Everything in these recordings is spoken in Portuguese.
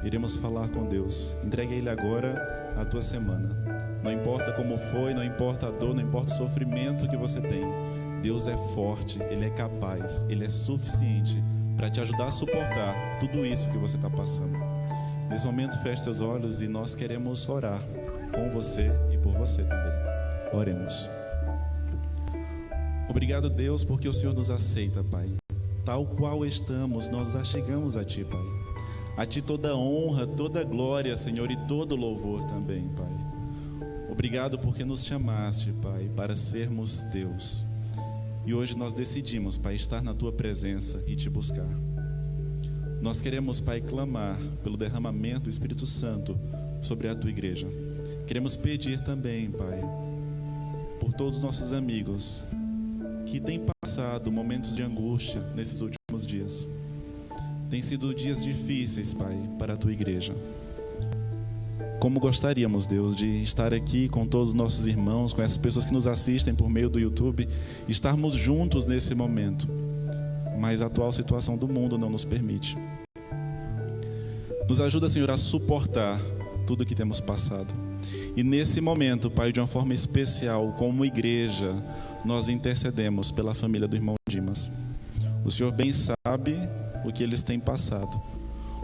Iremos falar com Deus. Entregue a Ele agora a tua semana. Não importa como foi, não importa a dor, não importa o sofrimento que você tem. Deus é forte, Ele é capaz, Ele é suficiente para te ajudar a suportar tudo isso que você está passando. Nesse momento, feche seus olhos e nós queremos orar com você e por você também. Oremos. Obrigado, Deus, porque o Senhor nos aceita, Pai. Tal qual estamos, nós achegamos a Ti, Pai. A Ti toda honra, toda glória, Senhor, e todo louvor também, Pai. Obrigado porque nos chamaste, Pai, para sermos Teus. E hoje nós decidimos, Pai, estar na Tua presença e Te buscar. Nós queremos, Pai, clamar pelo derramamento do Espírito Santo sobre a Tua igreja. Queremos pedir também, Pai, por todos os nossos amigos que têm passado momentos de angústia nesses últimos dias. Tem sido dias difíceis, Pai, para a Tua igreja. Como gostaríamos, Deus, de estar aqui com todos os nossos irmãos, com essas pessoas que nos assistem por meio do YouTube, estarmos juntos nesse momento. Mas a atual situação do mundo não nos permite. Nos ajuda, Senhor, a suportar tudo o que temos passado. E nesse momento, Pai, de uma forma especial, como igreja, nós intercedemos pela família do irmão Dimas. O Senhor bem sabe o que eles têm passado.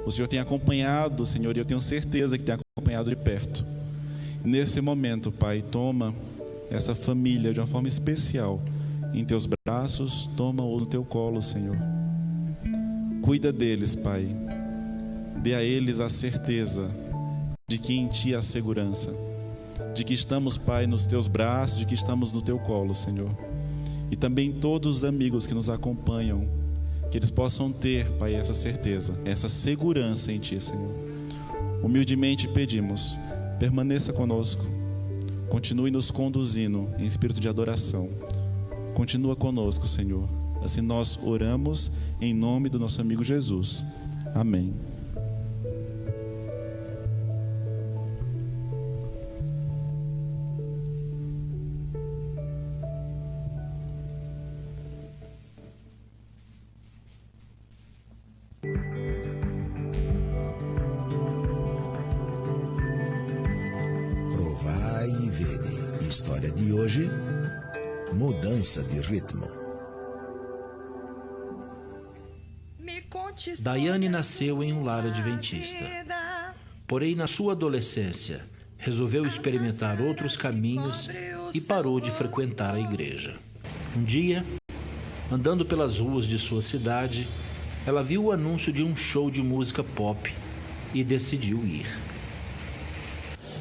O Senhor tem acompanhado, Senhor, e eu tenho certeza que tem acompanhado de perto. Nesse momento, Pai, toma essa família de uma forma especial em Teus braços, toma-o no Teu colo, Senhor. Cuida deles, Pai. Dê a eles a certeza de que em Ti há segurança, de que estamos, Pai, nos Teus braços, de que estamos no Teu colo, Senhor. E também todos os amigos que nos acompanham, que eles possam ter, Pai, essa certeza, essa segurança em Ti, Senhor. Humildemente pedimos, permaneça conosco, continue nos conduzindo em espírito de adoração. Continua conosco, Senhor. Assim nós oramos em nome do nosso amigo Jesus. Amém. hoje, mudança de ritmo. Daiane nasceu em um lar adventista. Porém, na sua adolescência, resolveu experimentar outros caminhos e parou de frequentar a igreja. Um dia, andando pelas ruas de sua cidade, ela viu o anúncio de um show de música pop e decidiu ir.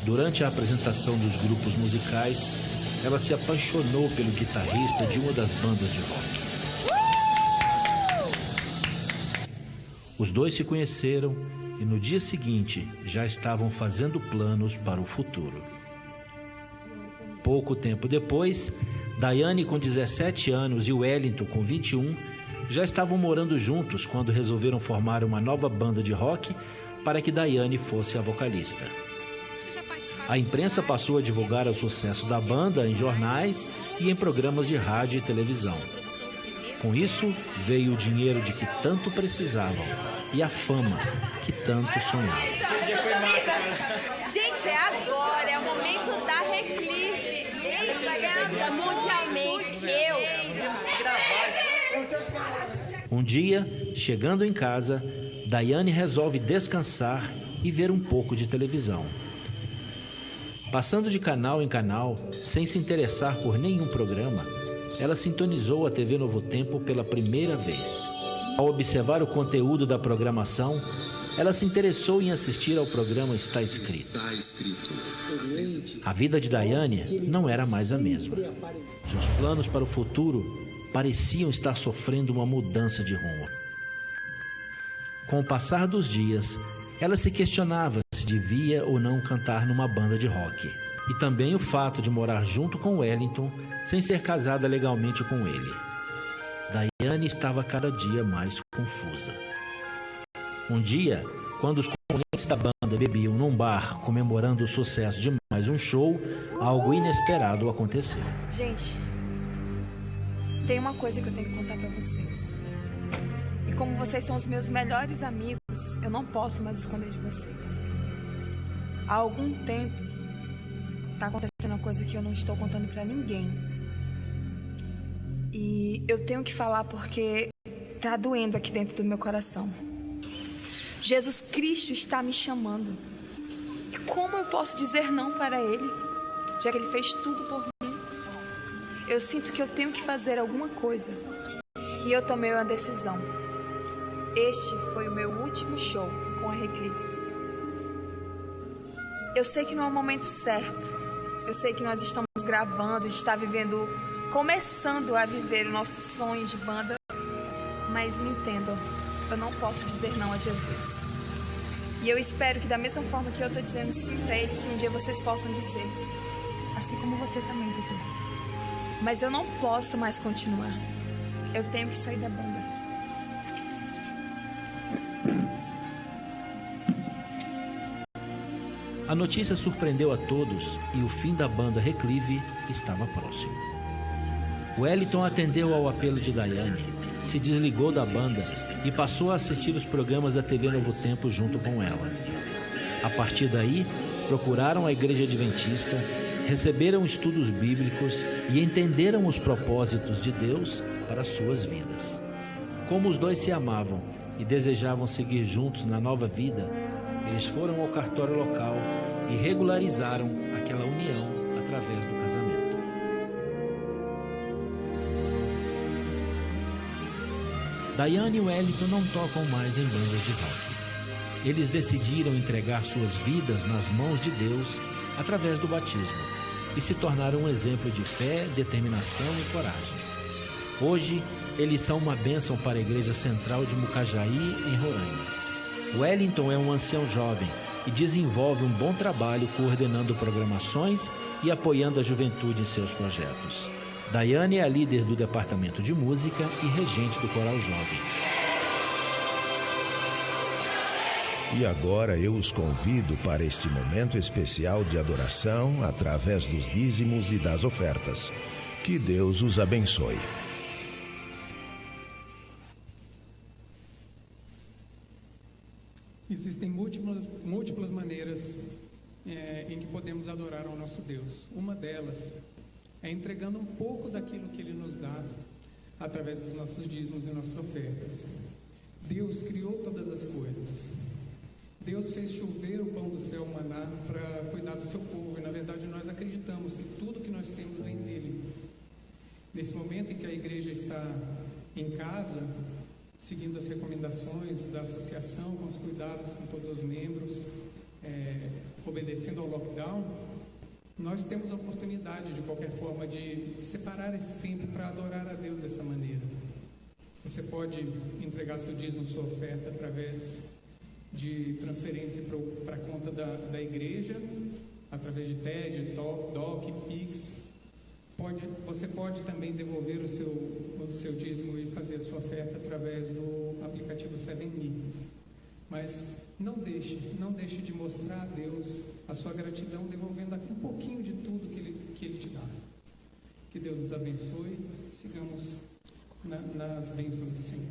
Durante a apresentação dos grupos musicais, ela se apaixonou pelo guitarrista de uma das bandas de rock. Os dois se conheceram e no dia seguinte já estavam fazendo planos para o futuro. Pouco tempo depois, Daiane com 17 anos e Wellington com 21 já estavam morando juntos quando resolveram formar uma nova banda de rock para que Daiane fosse a vocalista. A imprensa passou a divulgar o sucesso da banda em jornais e em programas de rádio e televisão. Com isso, veio o dinheiro de que tanto precisavam e a fama que tanto sonhavam. Gente, é agora, é o momento da Reclive. Gente, vai ganhar mundialmente. Um dia, chegando em casa, Daiane resolve descansar e ver um pouco de televisão. Passando de canal em canal, sem se interessar por nenhum programa, ela sintonizou a TV Novo Tempo pela primeira vez. Ao observar o conteúdo da programação, ela se interessou em assistir ao programa Está Escrito. A vida de Daiane não era mais a mesma. Seus planos para o futuro pareciam estar sofrendo uma mudança de rumo. Com o passar dos dias, ela se questionava se devia ou não cantar numa banda de rock. E também o fato de morar junto com Wellington sem ser casada legalmente com ele. Daiane estava cada dia mais confusa. Um dia, quando os componentes da banda bebiam num bar comemorando o sucesso de mais um show, algo inesperado aconteceu. Gente, tem uma coisa que eu tenho que contar pra vocês. E como vocês são os meus melhores amigos, eu não posso mais esconder de vocês. Há algum tempo, tá acontecendo uma coisa que eu não estou contando pra ninguém. E eu tenho que falar porque tá doendo aqui dentro do meu coração. Jesus Cristo está me chamando. E como eu posso dizer não para Ele, já que Ele fez tudo por mim? Eu sinto que eu tenho que fazer alguma coisa. E eu tomei uma decisão. Este foi o meu último show com a Reclive. Eu sei que não é o momento certo. Eu sei que nós estamos gravando, está começando a viver o nosso sonho de banda. Mas me entendam, eu não posso dizer não a Jesus. E eu espero que da mesma forma que eu estou dizendo sim para Ele, que um dia vocês possam dizer. Assim como você também, Pepe. Mas eu não posso mais continuar. Eu tenho que sair da banda. A notícia surpreendeu a todos e o fim da banda Reclive estava próximo. Wellington atendeu ao apelo de Daiane, se desligou da banda e passou a assistir os programas da TV Novo Tempo junto com ela. A partir daí, procuraram a Igreja Adventista, receberam estudos bíblicos e entenderam os propósitos de Deus para suas vidas. Como os dois se amavam e desejavam seguir juntos na nova vida, eles foram ao cartório local e regularizaram aquela união através do casamento. Daiane e Wellington não tocam mais em bandas de rock. Eles decidiram entregar suas vidas nas mãos de Deus através do batismo e se tornaram um exemplo de fé, determinação e coragem. Hoje, eles são uma bênção para a Igreja Central de Mucajaí, em Roraima. Wellington é um ancião jovem e desenvolve um bom trabalho coordenando programações e apoiando a juventude em seus projetos. Daiane é a líder do departamento de música e regente do coral jovem. E agora eu os convido para este momento especial de adoração através dos dízimos e das ofertas. Que Deus os abençoe. Existem múltiplas maneiras em que podemos adorar ao nosso Deus. Uma delas é entregando um pouco daquilo que Ele nos dá através dos nossos dízimos e nossas ofertas. Deus criou todas as coisas. Deus fez chover o pão do céu, o maná, para cuidar do seu povo. E na verdade nós acreditamos que tudo que nós temos vem dele. Nesse momento em que a igreja está em casa, seguindo as recomendações da associação, com os cuidados com todos os membros, obedecendo ao lockdown, nós temos a oportunidade, de qualquer forma, de separar esse tempo para adorar a Deus dessa maneira. Você pode entregar seu dízimo, sua oferta, através de transferência para a conta da igreja, através de TED, DOC, PIX. Você pode também devolver o seu dízimo e fazer a sua oferta através do aplicativo 7Me. Mas não deixe de mostrar a Deus a sua gratidão, devolvendo um pouquinho de tudo que Ele te dá. Que Deus nos abençoe. Sigamos nas bênçãos do Senhor.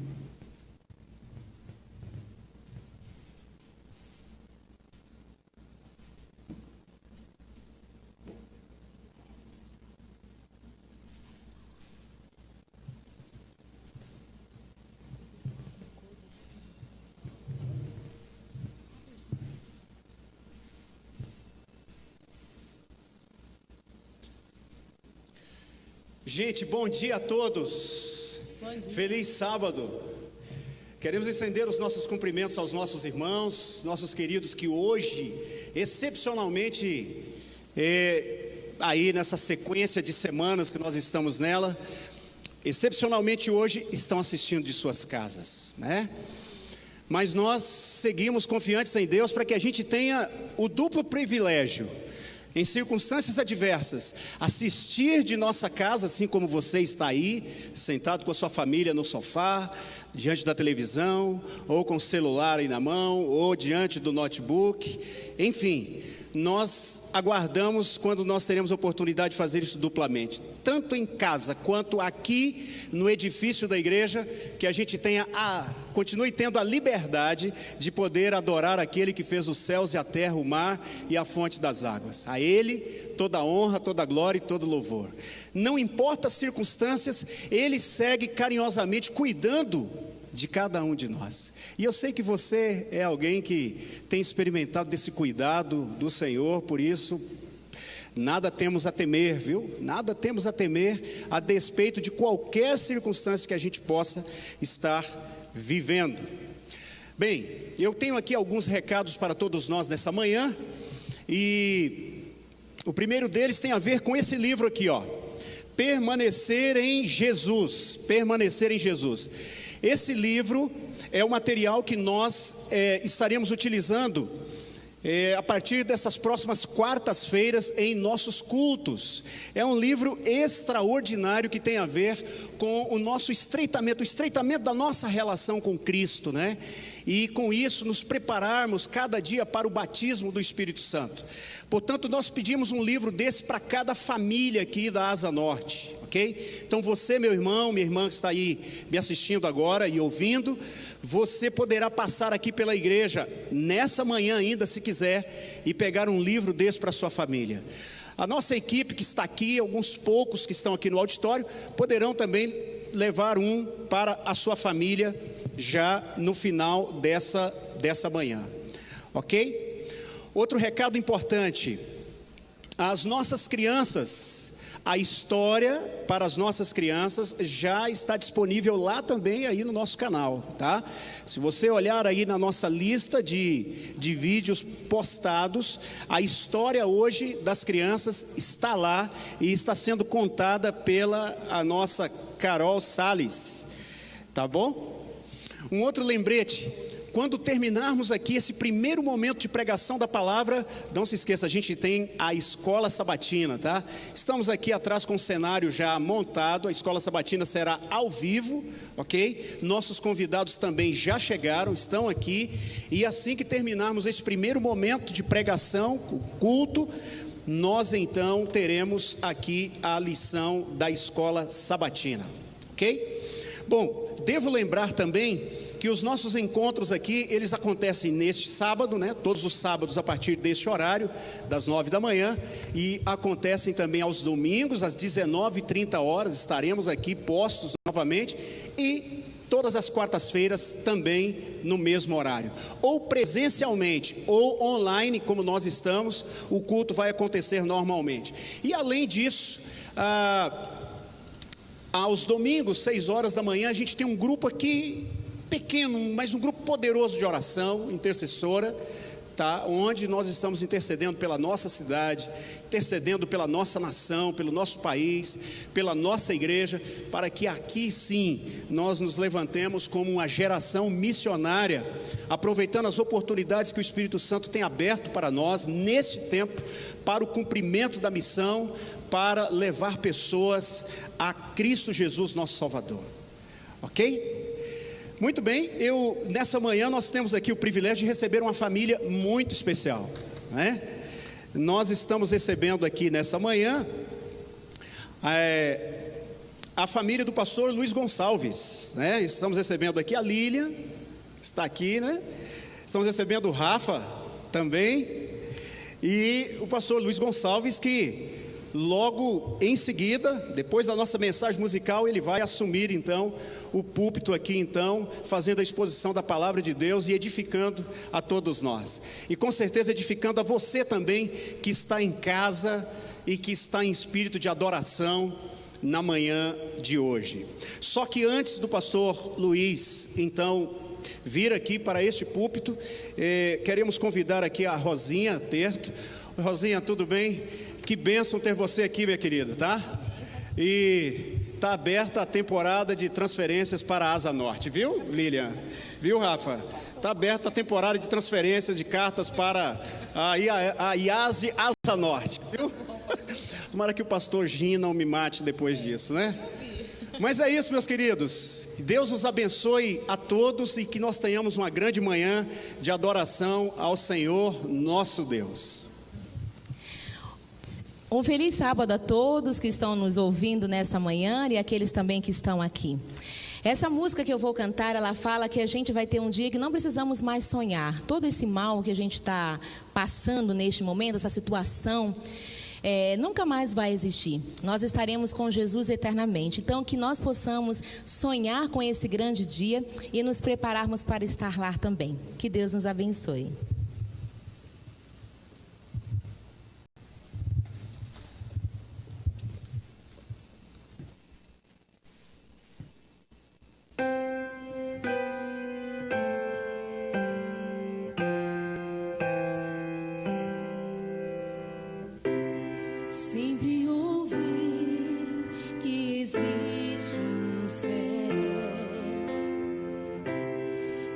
Gente, bom dia a todos. Bom dia. Feliz sábado. Queremos estender os nossos cumprimentos aos nossos irmãos, nossos queridos que hoje, excepcionalmente, aí nessa sequência de semanas que nós estamos nela, excepcionalmente hoje estão assistindo de suas casas, né? Mas nós seguimos confiantes em Deus para que a gente tenha o duplo privilégio, em circunstâncias adversas, assistir de nossa casa, assim como você está aí, sentado com a sua família no sofá, diante da televisão, ou com o celular aí na mão, ou diante do notebook, enfim, nós aguardamos quando nós teremos a oportunidade de fazer isso duplamente, tanto em casa quanto aqui no edifício da igreja, que a gente continue tendo a liberdade de poder adorar aquele que fez os céus e a terra, o mar e a fonte das águas. A Ele toda a honra, toda a glória e todo o louvor. Não importa as circunstâncias, Ele segue carinhosamente cuidando de cada um de nós. E eu sei que você é alguém que tem experimentado desse cuidado do Senhor, por isso nada temos a temer, viu? Nada temos a temer a despeito de qualquer circunstância que a gente possa estar vivendo. Bem, eu tenho aqui alguns recados para todos nós nessa manhã, e o primeiro deles tem a ver com esse livro aqui, ó, Permanecer em Jesus. Permanecer em Jesus. Esse livro é o material que nós estaremos utilizando a partir dessas próximas quartas-feiras em nossos cultos. É um livro extraordinário que tem a ver com o nosso estreitamento, o estreitamento da nossa relação com Cristo, né? E com isso nos prepararmos cada dia para o batismo do Espírito Santo. Portanto, nós pedimos um livro desse para cada família aqui da Asa Norte, ok? Então você, meu irmão, minha irmã que está aí me assistindo agora e ouvindo, você poderá passar aqui pela igreja nessa manhã ainda, se quiser, e pegar um livro desse para a sua família. A nossa equipe que está aqui, alguns poucos que estão aqui no auditório, poderão também levar um para a sua família já no final dessa manhã, ok? Outro recado importante: as nossas crianças, a história para as nossas crianças já está disponível lá também aí no nosso canal, tá? Se você olhar aí na nossa lista de vídeos postados, a história hoje das crianças está lá e está sendo contada pela a nossa Carol Salles, tá bom? Um outro lembrete: quando terminarmos aqui esse primeiro momento de pregação da palavra, não se esqueça, a gente tem a Escola Sabatina, tá? Estamos aqui atrás com o cenário já montado, a Escola Sabatina será ao vivo, ok? Nossos convidados também já chegaram, estão aqui, e assim que terminarmos esse primeiro momento de pregação, o culto, nós então teremos aqui a lição da Escola Sabatina, ok? Bom, devo lembrar também que os nossos encontros aqui, eles acontecem neste sábado, né? Todos os sábados a partir deste horário, das 9 da manhã, e acontecem também aos domingos, às 19h30, estaremos aqui postos novamente, e todas as quartas-feiras também no mesmo horário, ou presencialmente ou online, como nós estamos, o culto vai acontecer normalmente. E além disso, aos domingos, 6 horas da manhã, a gente tem um grupo aqui pequeno, mas um grupo poderoso de oração intercessora, tá? Onde nós estamos intercedendo pela nossa cidade, intercedendo pela nossa nação, pelo nosso país, pela nossa igreja, para que aqui sim nós nos levantemos como uma geração missionária, aproveitando as oportunidades que o Espírito Santo tem aberto para nós nesse tempo, para o cumprimento da missão, para levar pessoas a Cristo Jesus, nosso Salvador. Ok? Muito bem, nessa manhã nós temos aqui o privilégio de receber uma família muito especial, né? Nós estamos recebendo aqui nessa manhã a família do pastor Luiz Gonçalves, né? Estamos recebendo aqui a Lilian, que está aqui, né? Estamos recebendo o Rafa também, e o pastor Luiz Gonçalves, que logo em seguida, depois da nossa mensagem musical, ele vai assumir então o púlpito aqui, então, fazendo a exposição da palavra de Deus e edificando a todos nós, e com certeza edificando a você também, que está em casa e que está em espírito de adoração na manhã de hoje. Só que antes do pastor Luiz, então, vir aqui para este púlpito, queremos convidar aqui a Rosinha Terto. Rosinha, tudo bem? Que bênção ter você aqui, minha querida, tá? E está aberta a temporada de transferências para a Asa Norte, viu, Lilian? Viu, Rafa? Está aberta a temporada de transferências de cartas para a IASE Asa Norte, viu? Tomara que o pastor Gin não me mate depois disso, né? Mas é isso, meus queridos. Deus nos abençoe a todos e que nós tenhamos uma grande manhã de adoração ao Senhor, nosso Deus. Um feliz sábado a todos que estão nos ouvindo nesta manhã e aqueles também que estão aqui. Essa música que eu vou cantar, ela fala que a gente vai ter um dia que não precisamos mais sonhar. Todo esse mal que a gente está passando neste momento, essa situação, nunca mais vai existir. Nós estaremos com Jesus eternamente. Então, que nós possamos sonhar com esse grande dia e nos prepararmos para estar lá também. Que Deus nos abençoe. Sempre ouvi que existe um céu,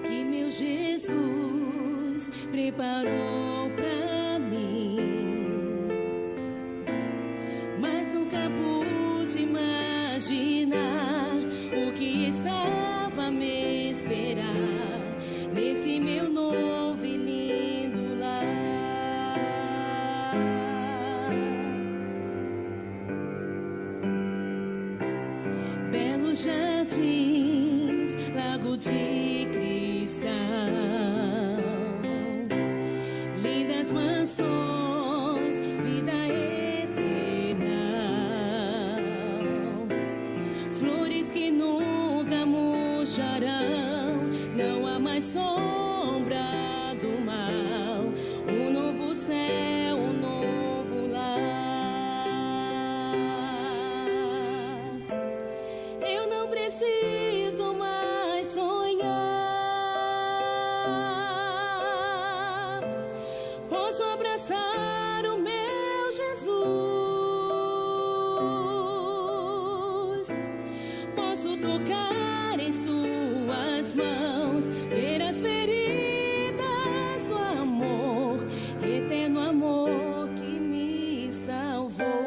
que meu Jesus preparou pra mim, mas nunca pude imaginar o que estava a me esperar nesse meu novo e lindo lar. Jardins, lago de cristal, lindas mansões, vida eterna, flores que nunca murcharão, não há mais sombra do mal, um novo céu, um novo lar. Preciso mais sonhar, posso abraçar o meu Jesus, posso tocar em suas mãos, ver as feridas do amor, eterno amor que me salvou.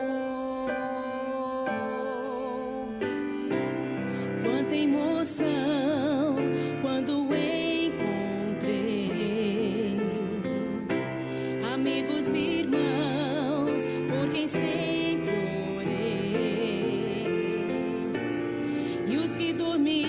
Quanta emoção quando encontrei amigos e irmãos por quem sempre orei, e os que dormiram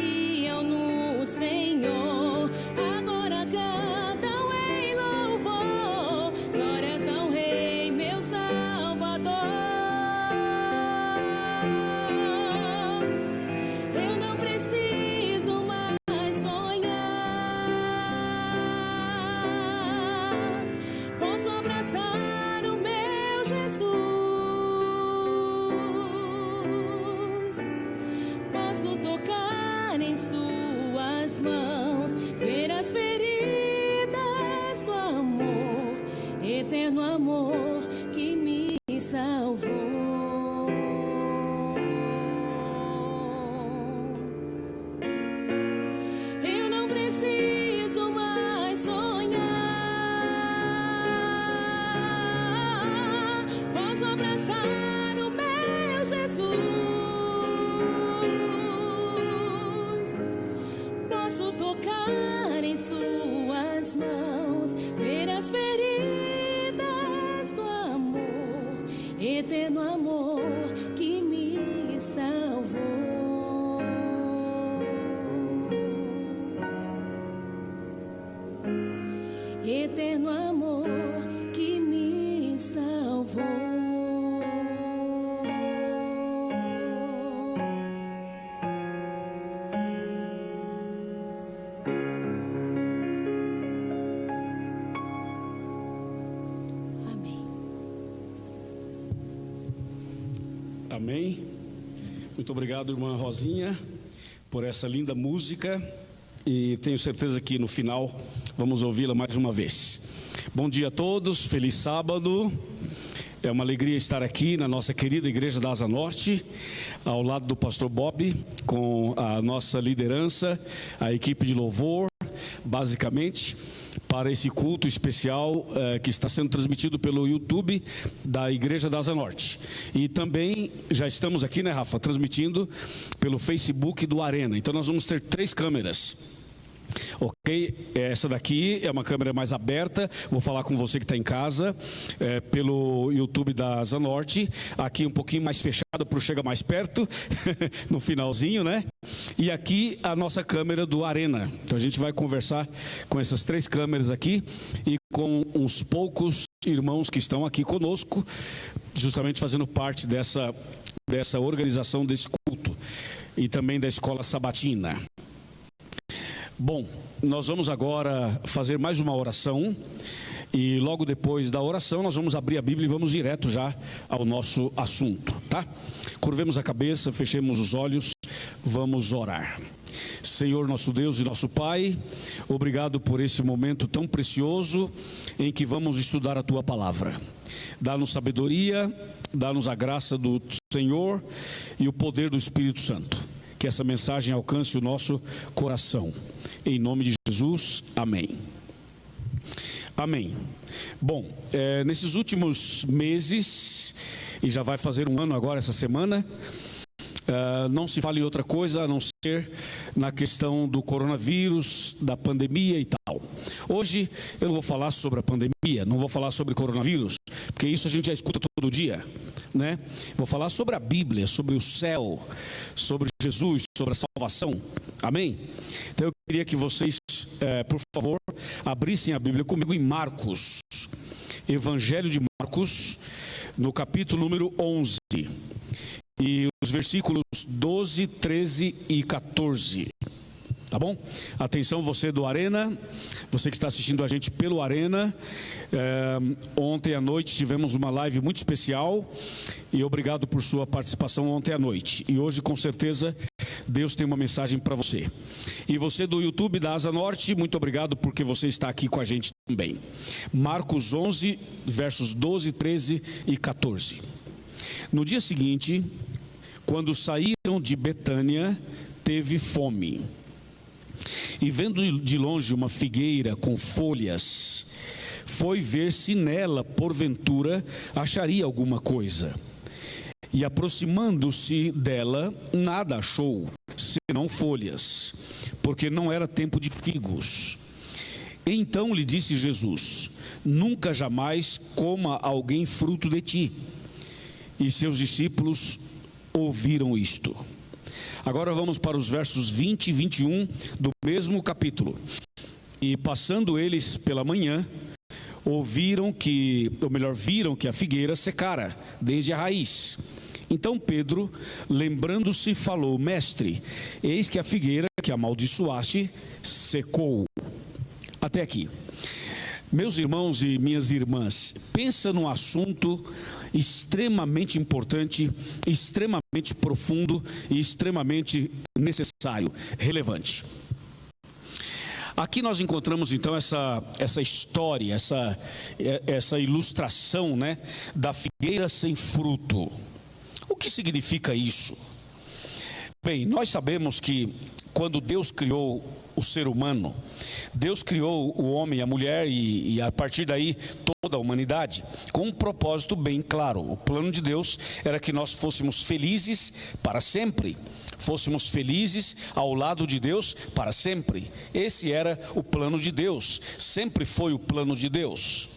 posso tocar em suas mãos, ver as feridas do amor, eterno amor que me salvou. Eterno amor que me salvou. Amém. Muito obrigado, irmã Rosinha, por essa linda música, e tenho certeza que no final vamos ouvi-la mais uma vez. Bom dia a todos, feliz sábado. É uma alegria estar aqui na nossa querida Igreja da Asa Norte, ao lado do pastor Bob, com a nossa liderança, a equipe de louvor, basicamente, para esse culto especial que está sendo transmitido pelo YouTube da Igreja da Asa Norte. E também já estamos aqui, né, Rafa, transmitindo pelo Facebook do Arena. Então nós vamos ter 3 câmeras. Ok, essa daqui é uma câmera mais aberta. Vou falar com você que está em casa pelo YouTube da Asa Norte. Aqui um pouquinho mais fechado para o Chega Mais Perto no finalzinho, né? E aqui a nossa câmera do Arena. Então a gente vai conversar com essas 3 câmeras aqui e com uns poucos irmãos que estão aqui conosco, justamente fazendo parte dessa organização desse culto e também da escola sabatina. Bom, nós vamos agora fazer mais uma oração e logo depois da oração nós vamos abrir a Bíblia e vamos direto já ao nosso assunto, tá? Curvemos a cabeça, fechemos os olhos, vamos orar. Senhor nosso Deus e nosso Pai, obrigado por esse momento tão precioso em que vamos estudar a Tua Palavra. Dá-nos sabedoria, dá-nos a graça do Senhor e o poder do Espírito Santo. Que essa mensagem alcance o nosso coração. Em nome de Jesus, amém. Amém. Bom, nesses últimos meses, e já vai fazer um ano agora essa semana, não se fala em outra coisa a não ser na questão do coronavírus, da pandemia e tal. Hoje eu não vou falar sobre a pandemia, não vou falar sobre coronavírus, porque isso a gente já escuta todo dia, né? Vou falar sobre a Bíblia, sobre o céu, sobre Jesus, sobre a salvação. Amém? Então eu queria que vocês, por favor, abrissem a Bíblia comigo em Marcos, Evangelho de Marcos, no capítulo número 11. E os versículos 12, 13 e 14. Tá bom? Atenção, você do Arena, você que está assistindo a gente pelo Arena. Ontem à noite tivemos uma live muito especial e obrigado por sua participação ontem à noite. E hoje, com certeza, Deus tem uma mensagem para você. E você do YouTube da Asa Norte, muito obrigado porque você está aqui com a gente também. Marcos 11, versos 12, 13 e 14. No dia seguinte, quando saíram de Betânia, teve fome. E vendo de longe uma figueira com folhas, foi ver se nela, porventura, acharia alguma coisa. E aproximando-se dela, nada achou, senão folhas, porque não era tempo de figos. Então lhe disse Jesus: nunca jamais coma alguém fruto de ti. E seus discípulos ouviram isto. Agora vamos para os versos 20 e 21 do mesmo capítulo. E passando eles pela manhã, viram que a figueira secara desde a raiz. Então Pedro, lembrando-se, falou: mestre, eis que a figueira que amaldiçoaste secou. Até aqui. Meus irmãos e minhas irmãs, pensa num assunto extremamente importante, extremamente profundo e extremamente necessário, relevante. Aqui nós encontramos então essa história, essa ilustração, né, da figueira sem fruto. O que significa isso? Bem, nós sabemos que quando Deus criou o ser humano, Deus criou o homem e a mulher e a partir daí toda a humanidade com um propósito bem claro. O plano de Deus era que nós fôssemos felizes para sempre, fôssemos felizes ao lado de Deus para sempre. Esse era o plano de Deus, sempre foi o plano de Deus.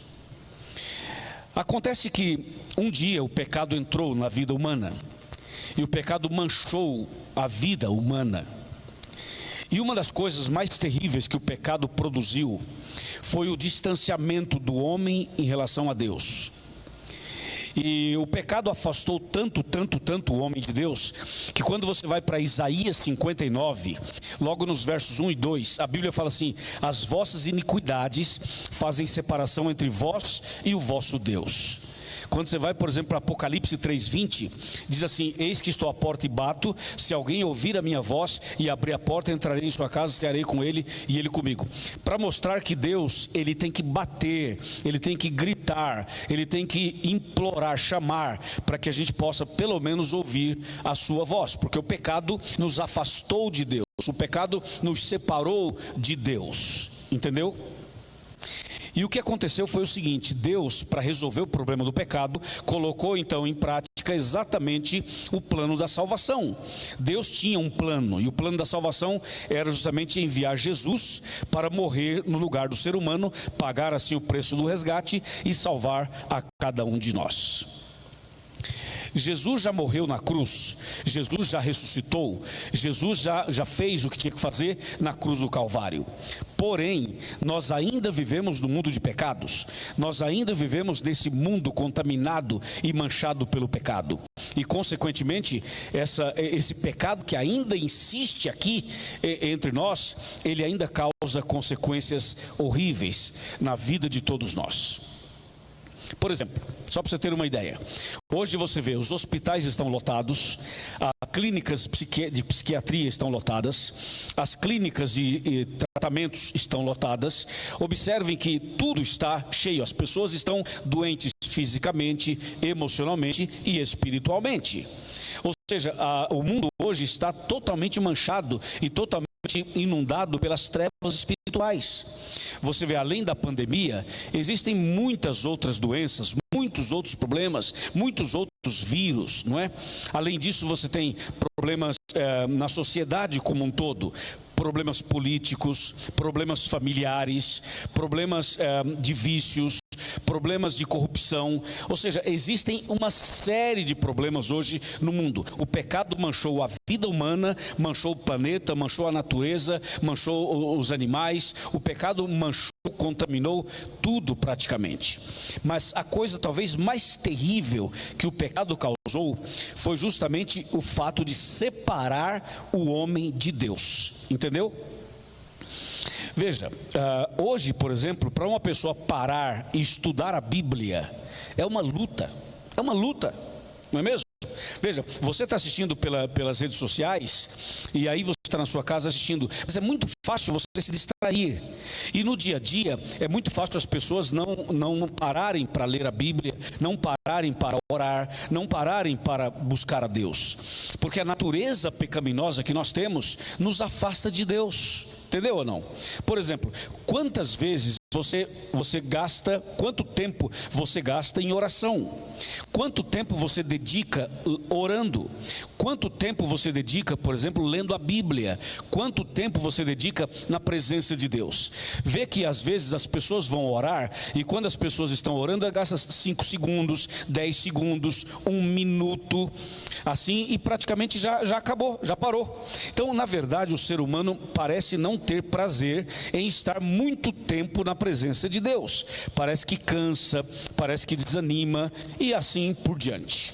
Acontece que um dia o pecado entrou na vida humana, e o pecado manchou a vida humana. E uma das coisas mais terríveis que o pecado produziu foi o distanciamento do homem em relação a Deus. E o pecado afastou tanto o homem de Deus, que quando você vai para Isaías 59, logo nos versos 1 e 2, a Bíblia fala assim: as vossas iniquidades fazem separação entre vós e o vosso Deus. Quando você vai, por exemplo, para Apocalipse 3:20, diz assim: eis que estou à porta e bato, se alguém ouvir a minha voz e abrir a porta, entrarei em sua casa, cearei com ele e ele comigo. Para mostrar que Deus, ele tem que bater, ele tem que gritar, ele tem que implorar, chamar, para que a gente possa pelo menos ouvir a sua voz, porque o pecado nos afastou de Deus, o pecado nos separou de Deus, entendeu? E o que aconteceu foi o seguinte: Deus, para resolver o problema do pecado, colocou então em prática exatamente o plano da salvação. Deus tinha um plano, e o plano da salvação era justamente enviar Jesus para morrer no lugar do ser humano, pagar assim o preço do resgate e salvar a cada um de nós. Jesus já morreu na cruz, Jesus já ressuscitou, Jesus já fez o que tinha que fazer na cruz do Calvário. Porém, nós ainda vivemos no mundo de pecados, nós ainda vivemos nesse mundo contaminado e manchado pelo pecado. E consequentemente, esse pecado que ainda insiste aqui entre nós, ele ainda causa consequências horríveis na vida de todos nós. Por exemplo, só para você ter uma ideia, hoje você vê, os hospitais estão lotados, as clínicas de psiquiatria estão lotadas, as clínicas de tratamentos estão lotadas. Observem que tudo está cheio, as pessoas estão doentes fisicamente, emocionalmente e espiritualmente. Ou seja, o mundo hoje está totalmente manchado e totalmente inundado pelas trevas espirituais. Você vê, além da pandemia, existem muitas outras doenças, muitos outros problemas, muitos outros vírus, não é? Além disso, você tem problemas na sociedade como um todo, problemas políticos, problemas familiares, problemas de vícios, problemas de corrupção. Ou seja, existem uma série de problemas hoje no mundo. O pecado manchou a vida humana, manchou o planeta, manchou a natureza, manchou os animais. O pecado manchou, contaminou tudo praticamente. Mas a coisa talvez mais terrível que o pecado causou foi justamente o fato de separar o homem de Deus. Entendeu? Veja, hoje, por exemplo, para uma pessoa parar e estudar a Bíblia, é uma luta, não é mesmo? Veja, você está assistindo pelas redes sociais, e aí você está na sua casa assistindo, mas é muito fácil você se distrair, e no dia a dia é muito fácil as pessoas não pararem para ler a Bíblia, não pararem para orar, não pararem para buscar a Deus, porque a natureza pecaminosa que nós temos nos afasta de Deus. Entendeu ou não? Por exemplo, quantas vezes você gasta, quanto tempo você gasta em oração? Quanto tempo você dedica orando? Quanto tempo você dedica, por exemplo, lendo a Bíblia? Quanto tempo você dedica na presença de Deus? Vê que às vezes as pessoas vão orar, e quando as pessoas estão orando, gasta 5 segundos, 10 segundos, 1 minuto, assim, e praticamente já acabou, já parou. Então, na verdade, o ser humano parece não ter prazer em estar muito tempo na presença de Deus. Parece que cansa, parece que desanima e assim por diante.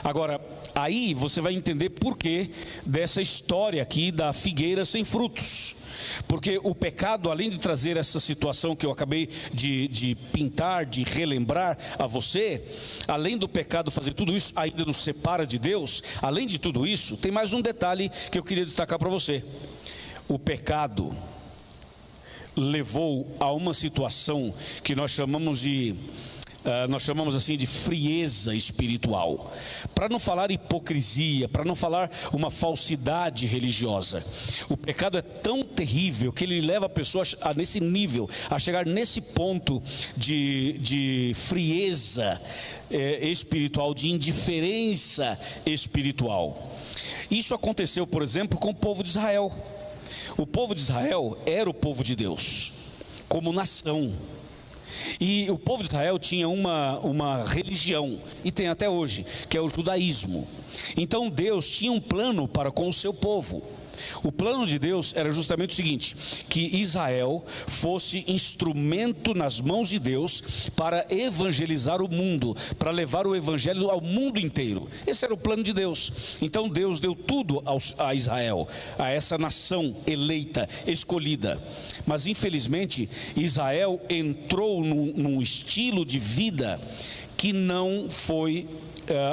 Agora, aí você vai entender por que dessa história aqui da figueira sem frutos. Porque o pecado, além de trazer essa situação que eu acabei de pintar, de relembrar a você, além do pecado fazer tudo isso, ainda nos separa de Deus. Além de tudo isso, tem mais um detalhe que eu queria destacar para você. O pecado levou a uma situação que nós chamamos assim de frieza espiritual, para não falar hipocrisia, para não falar uma falsidade religiosa. O pecado é tão terrível que ele leva a pessoa a nesse nível, a chegar nesse ponto de frieza espiritual, de indiferença espiritual. Isso aconteceu, por exemplo, com o povo de Israel. O povo de Israel era o povo de Deus, como nação. E o povo de Israel tinha uma religião, e tem até hoje, que é o judaísmo. Então Deus tinha um plano para com o seu povo. O plano de Deus era justamente o seguinte: que Israel fosse instrumento nas mãos de Deus para evangelizar o mundo, para levar o evangelho ao mundo inteiro. Esse era o plano de Deus. Então Deus deu tudo a Israel, a essa nação eleita, escolhida. Mas infelizmente Israel entrou num estilo de vida que não foi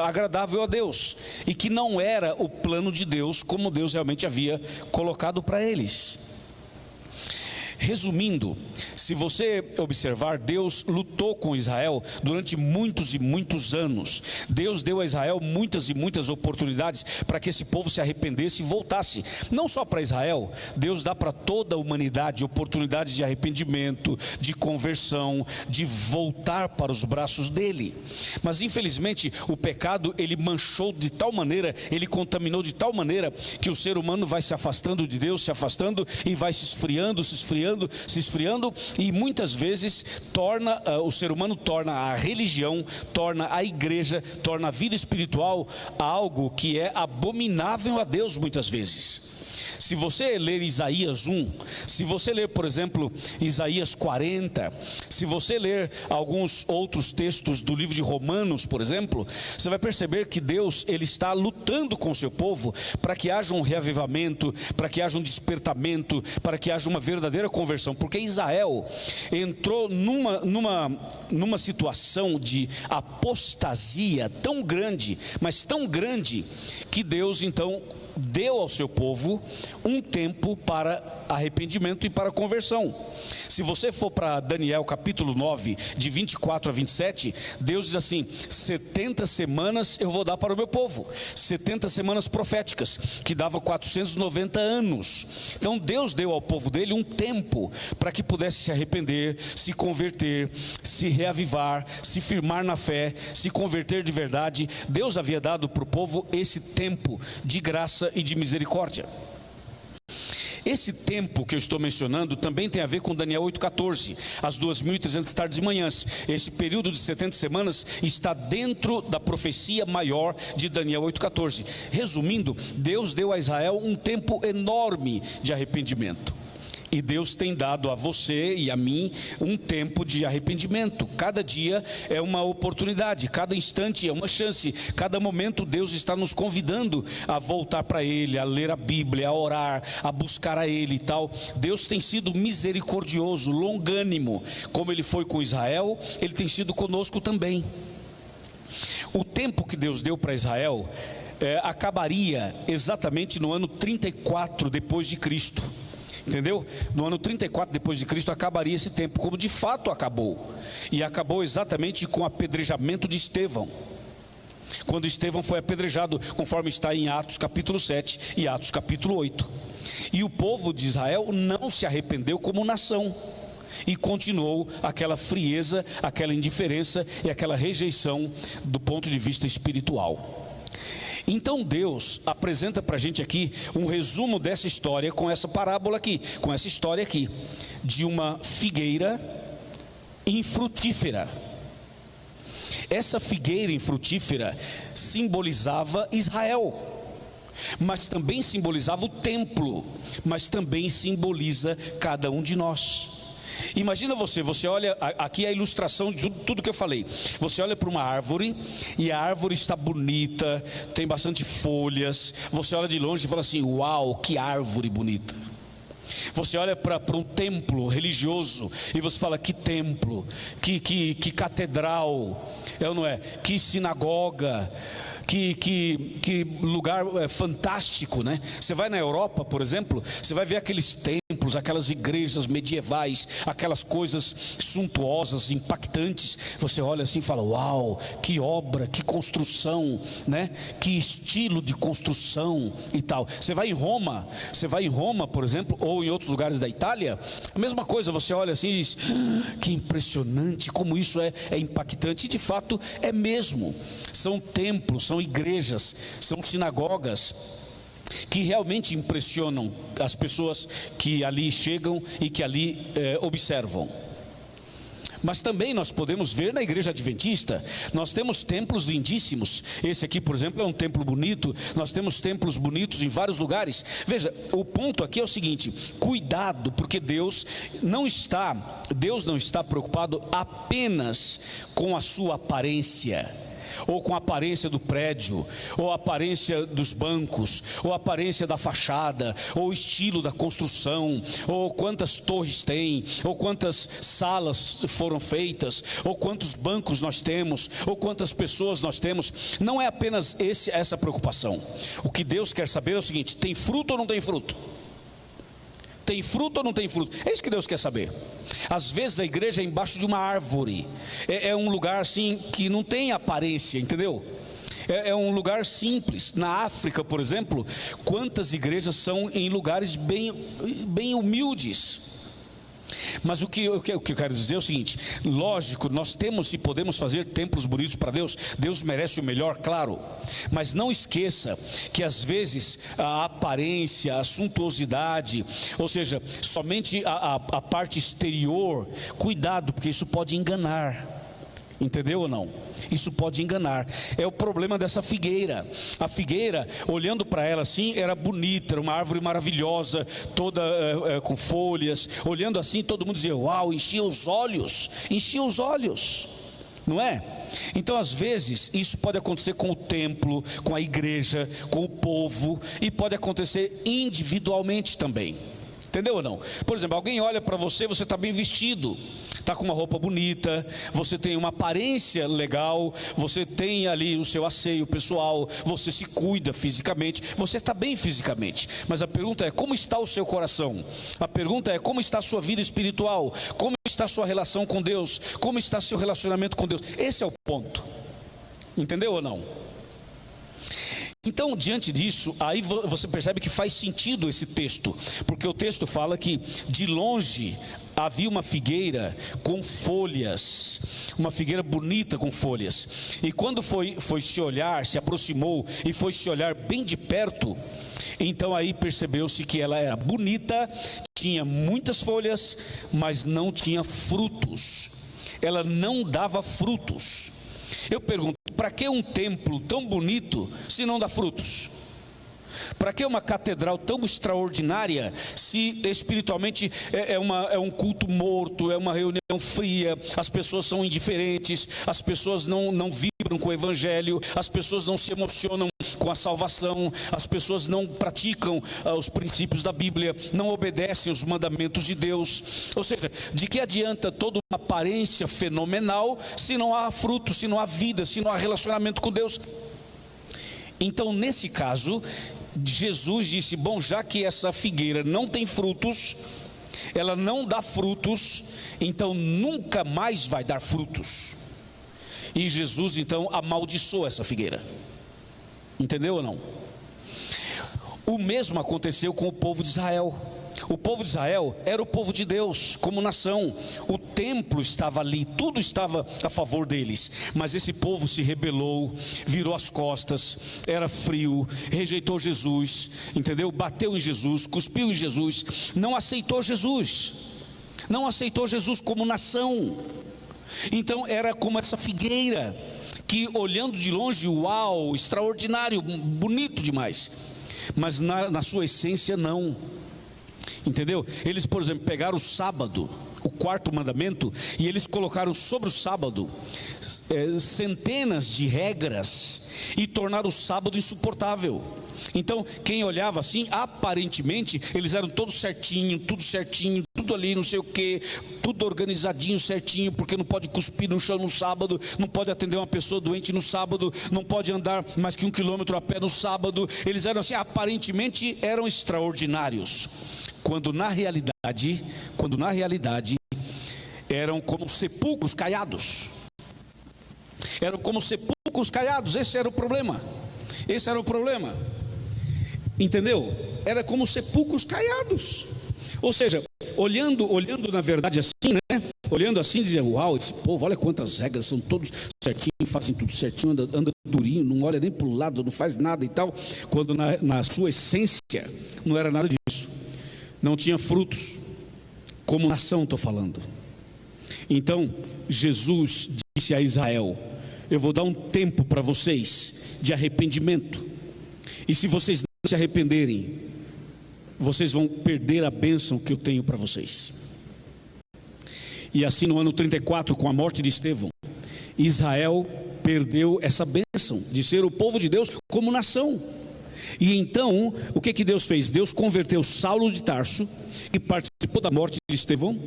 agradável a Deus, e que não era o plano de Deus como Deus realmente havia colocado para eles. Resumindo, se você observar, Deus lutou com Israel durante muitos e muitos anos. Deus deu a Israel muitas e muitas oportunidades para que esse povo se arrependesse e voltasse. Não só para Israel, Deus dá para toda a humanidade oportunidades de arrependimento, de conversão, de voltar para os braços dele. Mas infelizmente o pecado, ele manchou de tal maneira, ele contaminou de tal maneira, que o ser humano vai se afastando de Deus, se afastando, e vai se esfriando, e muitas vezes o ser humano torna a religião, torna a igreja, torna a vida espiritual algo que é abominável a Deus muitas vezes. Se você ler Isaías 1, se você ler, por exemplo, Isaías 40, se você ler alguns outros textos do livro de Romanos, por exemplo, você vai perceber que Deus, ele está lutando com o seu povo para que haja um reavivamento, para que haja um despertamento, para que haja uma verdadeira conversão, porque Israel entrou numa situação de apostasia tão grande, mas tão grande, que Deus então deu ao seu povo um tempo para arrependimento e para conversão. Se você for para Daniel capítulo 9, de 24 a 27, Deus diz assim: 70 semanas eu vou dar para o meu povo, 70 semanas proféticas, que dava 490 anos. Então Deus deu ao povo dele um tempo para que pudesse se arrepender, se converter, se reavivar, se firmar na fé, se converter de verdade. Deus havia dado para o povo esse tempo de graça e de misericórdia. Esse tempo que eu estou mencionando também tem a ver com Daniel 8,14, as 2.300 tardes e manhãs. Esse período de 70 semanas está dentro da profecia maior de Daniel 8,14. Resumindo, Deus deu a Israel um tempo enorme de arrependimento. E Deus tem dado a você e a mim um tempo de arrependimento. Cada dia é uma oportunidade, cada instante é uma chance, cada momento Deus está nos convidando a voltar para Ele, a ler a Bíblia, a orar, a buscar a Ele e tal. Deus tem sido misericordioso, longânimo, como Ele foi com Israel, Ele tem sido conosco também. O tempo que Deus deu para Israel acabaria exatamente no ano 34 depois de Cristo. Entendeu? No ano 34 depois de Cristo acabaria esse tempo, como de fato acabou. E acabou exatamente com o apedrejamento de Estevão. Quando Estevão foi apedrejado, conforme está em Atos capítulo 7 e Atos capítulo 8. E o povo de Israel não se arrependeu como nação, e continuou aquela frieza, aquela indiferença e aquela rejeição do ponto de vista espiritual. Então Deus apresenta para a gente aqui um resumo dessa história com essa parábola aqui, com essa história aqui, de uma figueira infrutífera. Essa figueira infrutífera simbolizava Israel, mas também simbolizava o templo, mas também simboliza cada um de nós. Imagina você olha, aqui é a ilustração de tudo que eu falei. Você olha para uma árvore, e a árvore está bonita, tem bastante folhas. Você olha de longe e fala assim: uau, que árvore bonita. Você olha para um templo religioso e você fala: que templo, que catedral, não é? Que sinagoga, que lugar fantástico, né? Você vai na Europa, por exemplo, você vai ver aqueles templos, aquelas igrejas medievais, aquelas coisas suntuosas, impactantes. Você olha assim e fala: uau, que obra, que construção, né? Que estilo de construção e tal. Você vai em Roma, por exemplo, ou em outros lugares da Itália, a mesma coisa. Você olha assim e diz: que impressionante, como isso é impactante. E de fato é mesmo. São templos, são igrejas, são sinagogas. que realmente impressionam as pessoas que ali chegam e que ali observam. Mas também nós podemos ver na igreja adventista, nós temos templos lindíssimos. Esse aqui, por exemplo, é um templo bonito. Nós temos templos bonitos em vários lugares. Veja, o ponto aqui é o seguinte: cuidado, porque Deus não está preocupado apenas com a sua aparência, ou com a aparência do prédio, ou a aparência dos bancos, ou a aparência da fachada, ou o estilo da construção, ou quantas torres tem, ou quantas salas foram feitas, ou quantos bancos nós temos, ou quantas pessoas nós temos. Não é apenas essa preocupação. O que Deus quer saber é o seguinte: tem fruto ou não tem fruto? Tem fruto ou não tem fruto? É isso que Deus quer saber. Às vezes a igreja é embaixo de uma árvore, é um lugar assim que não tem aparência, entendeu? É um lugar simples. Na África, por exemplo, quantas igrejas são em lugares bem humildes. Mas o que eu quero dizer é o seguinte: lógico, nós temos e podemos fazer templos bonitos para Deus. Deus merece o melhor, claro. Mas não esqueça que às vezes a aparência, a suntuosidade, ou seja, somente a parte exterior, cuidado, porque isso pode enganar. Entendeu ou não? Isso pode enganar. É o problema dessa figueira. A figueira, olhando para ela assim, era bonita, era uma árvore maravilhosa, toda com folhas. Olhando assim, todo mundo dizia: uau, enchia os olhos, não é? Então às vezes isso pode acontecer com o templo, com a igreja, com o povo, e pode acontecer individualmente também. Entendeu ou não? Por exemplo, alguém olha para você, você está bem vestido, está com uma roupa bonita, você tem uma aparência legal, você tem ali o seu asseio pessoal, você se cuida fisicamente, você está bem fisicamente. Mas a pergunta é: como está o seu coração? A pergunta é: como está a sua vida espiritual? Como está a sua relação com Deus? Como está seu relacionamento com Deus? Esse é o ponto. Entendeu ou não? Então, diante disso, aí você percebe que faz sentido esse texto, porque o texto fala que de longe havia uma figueira com folhas, uma figueira bonita com folhas, e quando foi se olhar, se aproximou e foi se olhar bem de perto, então aí percebeu-se que ela era bonita, tinha muitas folhas, mas não tinha frutos, ela não dava frutos. Eu pergunto: para que um templo tão bonito se não dá frutos? Para que uma catedral tão extraordinária se espiritualmente é um culto morto, é uma reunião fria, as pessoas são indiferentes, as pessoas não vibram com o evangelho, as pessoas não se emocionam com a salvação, as pessoas não praticam os princípios da Bíblia, não obedecem os mandamentos de Deus? Ou seja, de que adianta toda uma aparência fenomenal se não há fruto, se não há vida, se não há relacionamento com Deus? Então, nesse caso, Jesus disse: bom, já que essa figueira não tem frutos, ela não dá frutos, então nunca mais vai dar frutos. E Jesus então amaldiçoou essa figueira. Entendeu ou não? O mesmo aconteceu com o povo de Israel. O povo de Israel era o povo de Deus como nação, o templo estava ali, tudo estava a favor deles, mas esse povo se rebelou, virou as costas, era frio, rejeitou Jesus, entendeu? Bateu em Jesus, cuspiu em Jesus, não aceitou Jesus como nação. Então era como essa figueira, que olhando de longe, uau, extraordinário, bonito demais, mas na sua essência não. Entendeu? Eles, por exemplo, pegaram o sábado, o quarto mandamento, e eles colocaram sobre o sábado centenas de regras e tornaram o sábado insuportável. Então, quem olhava assim, aparentemente, eles eram todos certinho, tudo ali, não sei o que, tudo organizadinho, certinho, porque não pode cuspir no chão no sábado, não pode atender uma pessoa doente no sábado, não pode andar mais que 1 quilômetro a pé no sábado. Eles eram assim, aparentemente eram extraordinários, quando na realidade eram como sepulcros caiados. Eram como sepulcros caiados. Esse era o problema. Entendeu? Era como sepulcros caiados. Ou seja, olhando na verdade assim, né? Olhando assim, dizia, uau, esse povo, olha quantas regras, são todos certinhos, fazem tudo certinho, anda durinho, não olha nem para o lado, não faz nada e tal, quando na sua essência não era nada disso, não tinha frutos, como nação estou falando. Então Jesus disse a Israel, eu vou dar um tempo para vocês de arrependimento, e se vocês não se arrependerem, vocês vão perder a bênção que eu tenho para vocês. E assim no ano 34, com a morte de Estevão, Israel perdeu essa bênção de ser o povo de Deus como nação. E então, o que Deus fez? Deus converteu Saulo de Tarso, que participou da morte de Estevão,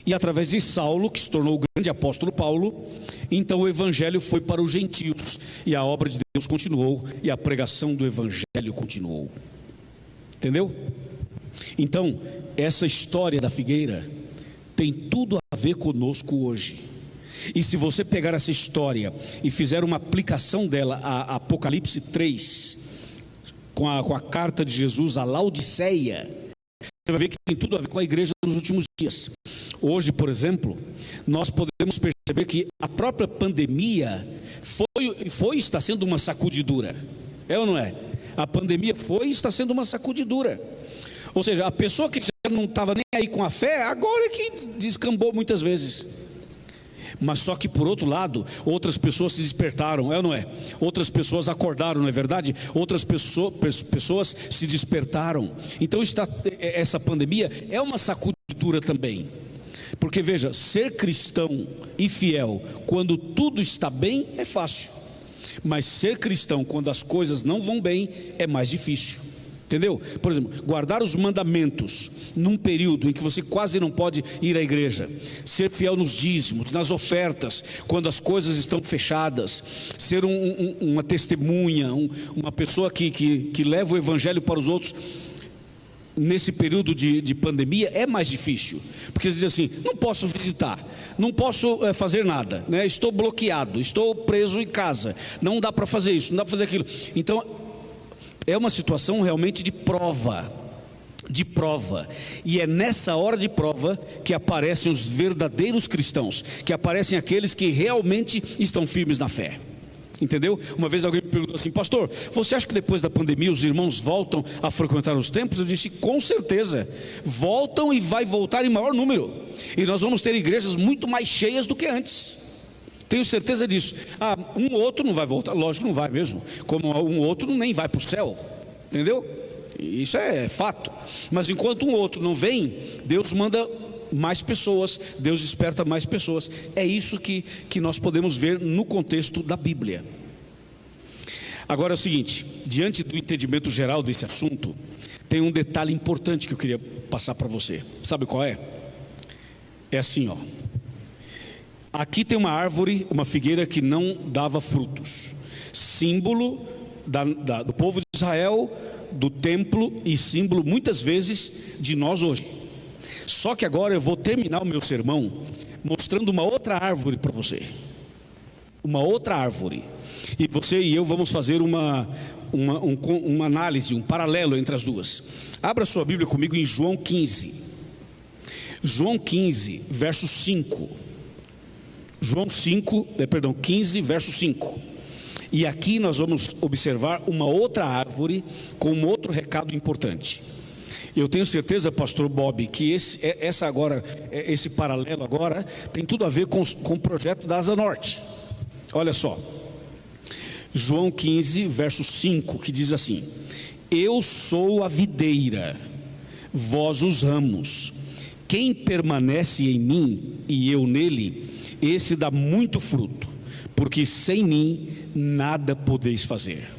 e através de Saulo, que se tornou o grande apóstolo Paulo, então o evangelho foi para os gentios, e a obra de Deus continuou, e a pregação do evangelho continuou. Entendeu? Então, essa história da figueira tem tudo a ver conosco hoje. E se você pegar essa história e fizer uma aplicação dela a Apocalipse 3, com a carta de Jesus à Laodiceia, você vai ver que tem tudo a ver com a igreja nos últimos dias. Hoje, por exemplo, nós podemos perceber que a própria pandemia está sendo uma sacudidura. É ou não é? A pandemia está sendo uma sacudidura. Ou seja, a pessoa que já não estava nem aí com a fé, agora é que descambou muitas vezes. Mas só que por outro lado, outras pessoas se despertaram, é ou não é? Outras pessoas acordaram, não é verdade? Outras pessoas se despertaram. Então essa pandemia é uma sacudidura também. Porque veja, ser cristão e fiel quando tudo está bem é fácil. Mas ser cristão quando as coisas não vão bem é mais difícil. Entendeu? Por exemplo, guardar os mandamentos num período em que você quase não pode ir à igreja, ser fiel nos dízimos, nas ofertas, quando as coisas estão fechadas, ser uma testemunha, uma pessoa que leva o evangelho para os outros, nesse período de pandemia é mais difícil, porque você diz assim, não posso visitar, não posso fazer nada, né? Estou bloqueado, estou preso em casa, não dá para fazer isso, não dá para fazer aquilo. Então é uma situação realmente de prova, e é nessa hora de prova que aparecem os verdadeiros cristãos, que aparecem aqueles que realmente estão firmes na fé. Entendeu? Uma vez alguém me perguntou assim, pastor, você acha que depois da pandemia os irmãos voltam a frequentar os templos? Eu disse, com certeza, voltam e vai voltar em maior número, e nós vamos ter igrejas muito mais cheias do que antes. Tenho certeza disso. Um outro não vai voltar, lógico que não vai mesmo, como um outro nem vai para o céu, entendeu? Isso é fato. Mas enquanto um outro não vem, Deus manda mais pessoas, Deus desperta mais pessoas. É isso que nós podemos ver no contexto da Bíblia. Agora é o seguinte, diante do entendimento geral desse assunto, tem um detalhe importante que eu queria passar para você. Sabe qual é? É assim, ó. Aqui tem uma árvore, uma figueira que não dava frutos, símbolo do povo de Israel, do templo, e símbolo muitas vezes de nós hoje. Só que agora eu vou terminar o meu sermão mostrando uma outra árvore para você, uma outra árvore, e você e eu vamos fazer uma análise, um paralelo entre as duas. Abra sua Bíblia comigo em João 15, verso 5. João 15, verso 5. E aqui nós vamos observar uma outra árvore com um outro recado importante. Eu tenho certeza, pastor Bob, que esse paralelo agora tem tudo a ver com o projeto da Asa Norte. Olha só, João 15, verso 5, que diz assim: eu sou a videira, vós os ramos. Quem permanece em mim e eu nele, esse dá muito fruto, porque sem mim nada podeis fazer.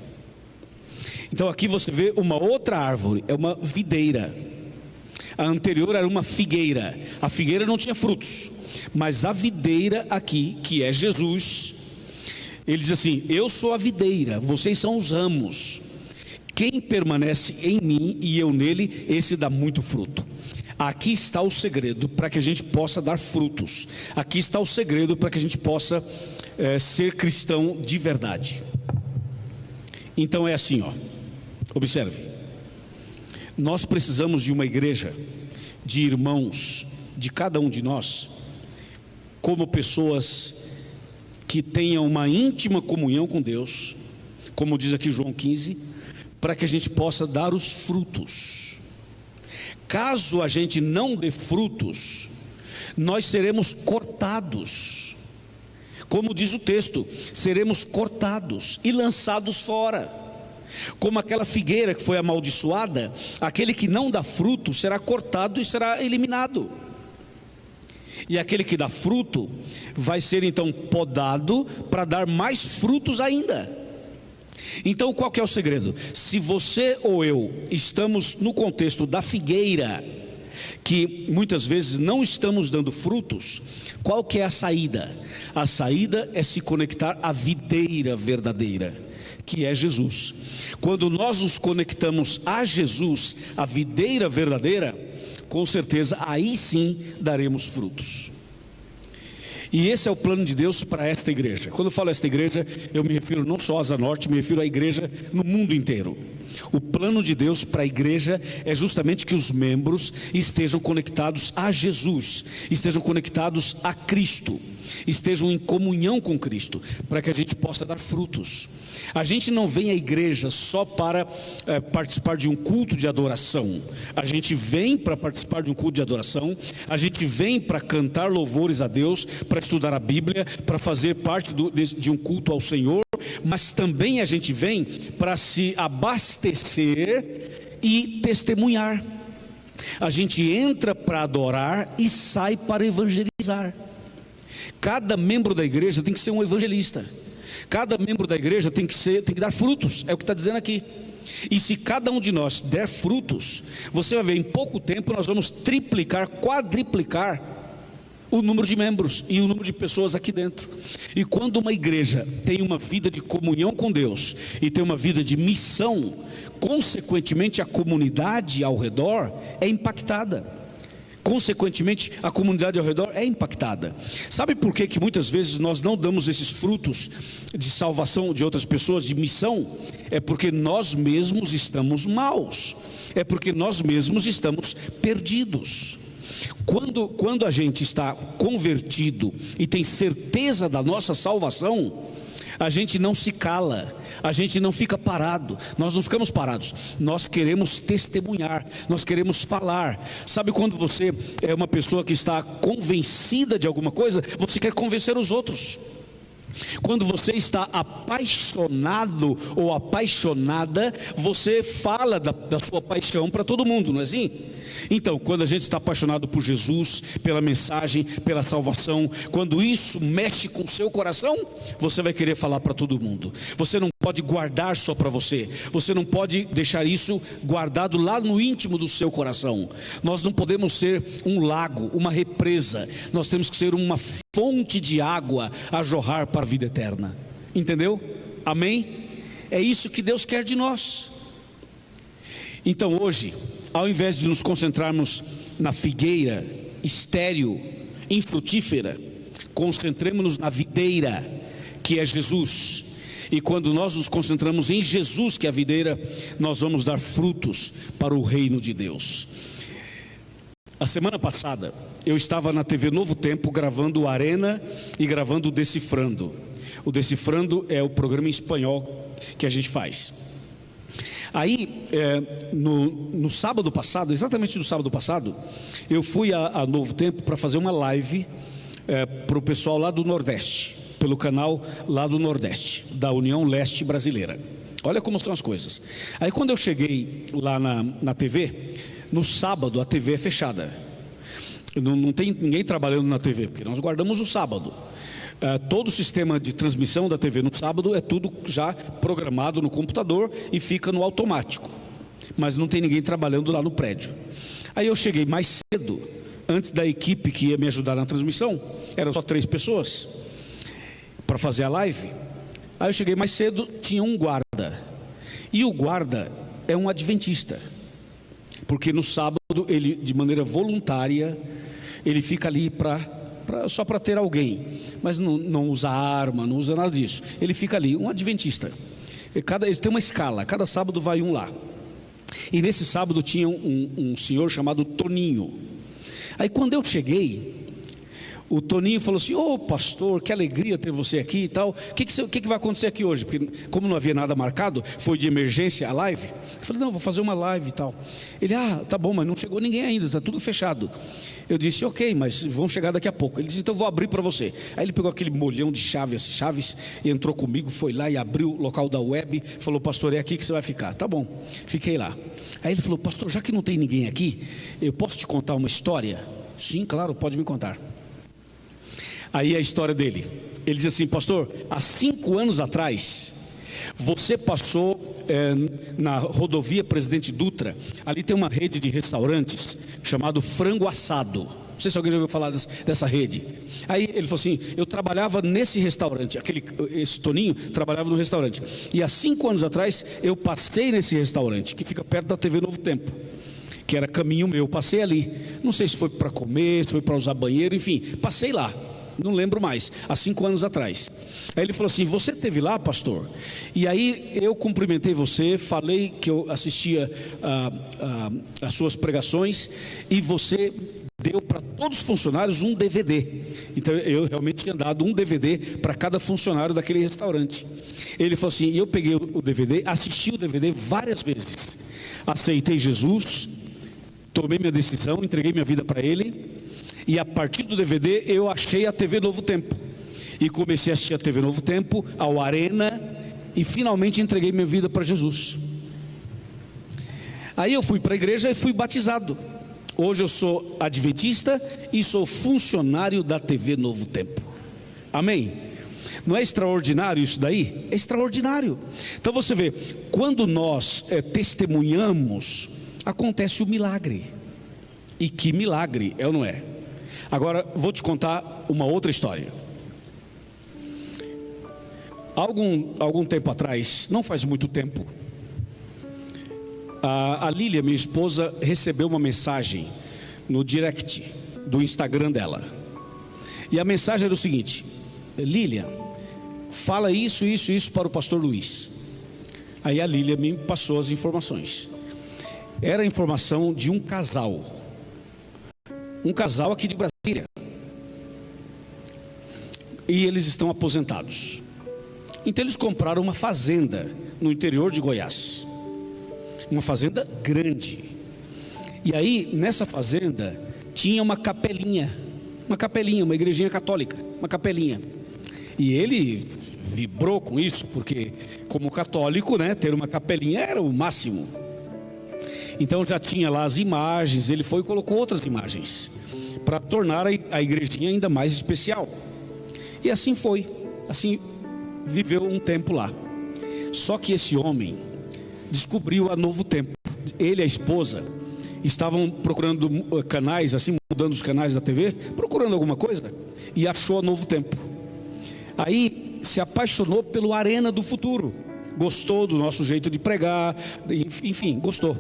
Então aqui você vê uma outra árvore, é uma videira. A anterior era uma figueira. A figueira não tinha frutos, mas a videira aqui, que é Jesus, ele diz assim: eu sou a videira, vocês são os ramos. Quem permanece em mim e eu nele, esse dá muito fruto. Aqui está o segredo para que a gente possa dar frutos. Aqui está o segredo para que a gente possa ser cristão de verdade. Então é assim, ó. Observe. Nós precisamos de uma igreja, de irmãos, de cada um de nós, como pessoas que tenham uma íntima comunhão com Deus, como diz aqui João 15, para que a gente possa dar os frutos. Caso a gente não dê frutos, nós seremos cortados. Como diz o texto, seremos cortados e lançados fora. Como aquela figueira que foi amaldiçoada, aquele que não dá fruto será cortado e será eliminado. E aquele que dá fruto vai ser então podado para dar mais frutos ainda. Então qual que é o segredo? Se você ou eu estamos no contexto da figueira, que muitas vezes não estamos dando frutos, qual que é a saída? A saída é se conectar à videira verdadeira, que é Jesus. Quando nós nos conectamos a Jesus, a videira verdadeira, com certeza aí sim daremos frutos. E esse é o plano de Deus para esta igreja. Quando eu falo esta igreja, eu me refiro não só a Asa Norte, me refiro à igreja no mundo inteiro. O plano de Deus para a igreja é justamente que os membros estejam conectados a Jesus, estejam conectados a Cristo, estejam em comunhão com Cristo, para que a gente possa dar frutos. A gente não vem à igreja só para participar de um culto de adoração. A gente vem para participar de um culto de adoração, a gente vem para cantar louvores a Deus, para estudar a Bíblia, para fazer parte de um culto ao Senhor, mas também a gente vem para se abastecer e testemunhar. A gente entra para adorar e sai para evangelizar. Cada membro da igreja tem que ser um evangelista. Cada membro da igreja tem que dar frutos, é o que está dizendo aqui. E se cada um de nós der frutos, você vai ver, em pouco tempo nós vamos triplicar, quadriplicar o número de membros e o número de pessoas aqui dentro. E quando uma igreja tem uma vida de comunhão com Deus e tem uma vida de missão, consequentemente a comunidade ao redor é impactada. Consequentemente, a comunidade ao redor é impactada. Sabe por que muitas vezes nós não damos esses frutos de salvação de outras pessoas, de missão? É porque nós mesmos estamos maus. É porque nós mesmos estamos perdidos. Quando a gente está convertido e tem certeza da nossa salvação, a gente não se cala, a gente não fica parado, nós não ficamos parados, nós queremos testemunhar, nós queremos falar. Sabe quando você é uma pessoa que está convencida de alguma coisa, você quer convencer os outros. Quando você está apaixonado ou apaixonada, você fala da sua paixão para todo mundo, não é assim? Então, quando a gente está apaixonado por Jesus, pela mensagem, pela salvação, quando isso mexe com o seu coração, você vai querer falar para todo mundo. Você não pode guardar só para você, você não pode deixar isso guardado lá no íntimo do seu coração. Nós não podemos ser um lago, uma represa, nós temos que ser uma fonte de água a jorrar para a vida eterna. Entendeu? Amém? É isso que Deus quer de nós. Então hoje, ao invés de nos concentrarmos na figueira estéril, infrutífera, concentremos-nos na videira, que é Jesus. E quando nós nos concentramos em Jesus, que é a videira, nós vamos dar frutos para o reino de Deus. A semana passada, eu estava na TV Novo Tempo gravando o Arena e gravando o Decifrando. O Decifrando é o programa em espanhol que a gente faz. Aí, no sábado passado, exatamente no sábado passado, eu fui a Novo Tempo para fazer uma live para o pessoal lá do Nordeste, pelo canal lá do Nordeste, da União Leste Brasileira. Olha como são as coisas. Aí quando eu cheguei lá na TV, no sábado a TV é fechada. Não tem ninguém trabalhando na TV, porque nós guardamos o sábado. Todo o sistema de transmissão da TV no sábado é tudo já programado no computador e fica no automático, mas não tem ninguém trabalhando lá no prédio. Aí eu cheguei mais cedo, antes da equipe que ia me ajudar na transmissão, eram só 3 pessoas para fazer a live. Aí eu cheguei mais cedo, tinha um guarda, e o guarda é um adventista, porque no sábado ele, de maneira voluntária, ele fica ali só para ter alguém, mas não usa arma, não usa nada disso. Ele fica ali, um adventista. Ele tem uma escala, cada sábado vai um lá. E nesse sábado tinha um senhor chamado Toninho. Aí quando eu cheguei, o Toninho falou assim: ô pastor, que alegria ter você aqui e tal. O que vai acontecer aqui hoje? Porque como não havia nada marcado, foi de emergência a live. Eu falei: não, vou fazer uma live e tal. Ele: tá bom, mas não chegou ninguém ainda, está tudo fechado. Eu disse: ok, mas vão chegar daqui a pouco. Ele disse: então eu vou abrir para você. Aí ele pegou aquele molhão de chaves, e entrou comigo, foi lá e abriu o local da web. Falou: pastor, é aqui que você vai ficar. Tá bom, fiquei lá. Aí ele falou: pastor, já que não tem ninguém aqui, eu posso te contar uma história? Sim, claro, pode me contar. Aí a história dele, ele diz assim: pastor, há 5 anos atrás, você passou na rodovia Presidente Dutra. Ali tem uma rede de restaurantes chamado Frango Assado. Não sei se alguém já ouviu falar dessa rede. Aí ele falou assim: eu trabalhava nesse restaurante, esse Toninho trabalhava no restaurante. E há 5 anos atrás eu passei nesse restaurante, que fica perto da TV Novo Tempo, que era caminho meu. Passei ali, não sei se foi para comer, se foi para usar banheiro, enfim, passei lá. Não lembro mais, há 5 anos atrás. Aí ele falou assim: você esteve lá, pastor? E aí eu cumprimentei você, falei que eu assistia as suas pregações, e você deu para todos os funcionários um DVD. Então eu realmente tinha dado um DVD para cada funcionário daquele restaurante. Ele falou assim: eu peguei o DVD, assisti o DVD várias vezes, aceitei Jesus, tomei minha decisão, entreguei minha vida para Ele. E a partir do DVD eu achei a TV Novo Tempo, e comecei a assistir a TV Novo Tempo, ao Arena, e finalmente entreguei minha vida para Jesus. Aí eu fui para a igreja e fui batizado. Hoje eu sou adventista e sou funcionário da TV Novo Tempo. Amém? Não é extraordinário isso daí? É extraordinário. Então você vê, quando nós testemunhamos, acontece o milagre. E que milagre, é ou não é? Agora vou te contar uma outra história. Algum tempo atrás, não faz muito tempo, a Lília, minha esposa, recebeu uma mensagem no direct do Instagram dela. E a mensagem era o seguinte: Lília, fala isso para o pastor Luiz. Aí a Lília me passou as informações. Era a informação de um casal aqui de Brasília, e eles estão aposentados. Então eles compraram uma fazenda no interior de Goiás, uma fazenda grande. E aí nessa fazenda tinha uma capelinha, uma igrejinha católica, uma capelinha. E ele vibrou com isso, porque como católico, né, ter uma capelinha era o máximo. Então já tinha lá as imagens, ele foi e colocou outras imagens para tornar a igrejinha ainda mais especial. E assim foi, assim viveu um tempo lá. Só que esse homem descobriu a Novo Tempo. Ele e a esposa estavam procurando canais, assim, mudando os canais da TV, procurando alguma coisa, e achou a Novo Tempo. Aí se apaixonou pelo Arena do Futuro, gostou do nosso jeito de pregar, enfim, gostou.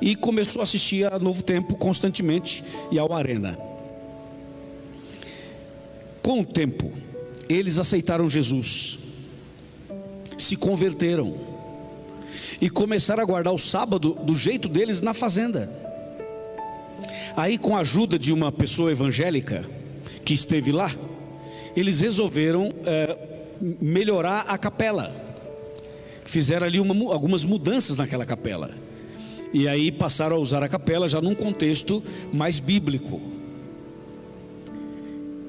E começou a assistir a Novo Tempo constantemente e ao Arena. Com o tempo, eles aceitaram Jesus, se converteram e começaram a guardar o sábado do jeito deles na fazenda. Aí, com a ajuda de uma pessoa evangélica que esteve lá, eles resolveram melhorar a capela. Fizeram ali algumas mudanças naquela capela. E aí passaram a usar a capela já num contexto mais bíblico.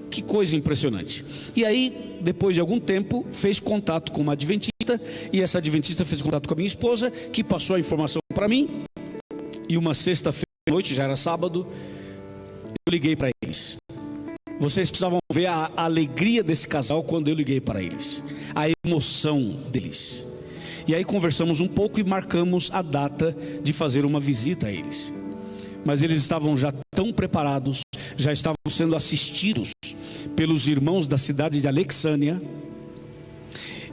Que coisa impressionante. E aí, depois de algum tempo, fez contato com uma adventista, e essa adventista fez contato com a minha esposa, que passou a informação para mim. E uma sexta-feira à noite, já era sábado, eu liguei para eles. Vocês precisavam ver a alegria desse casal quando eu liguei para eles, a emoção deles. E aí conversamos um pouco e marcamos a data de fazer uma visita a eles. Mas eles estavam já tão preparados, já estavam sendo assistidos pelos irmãos da cidade de Alexânia.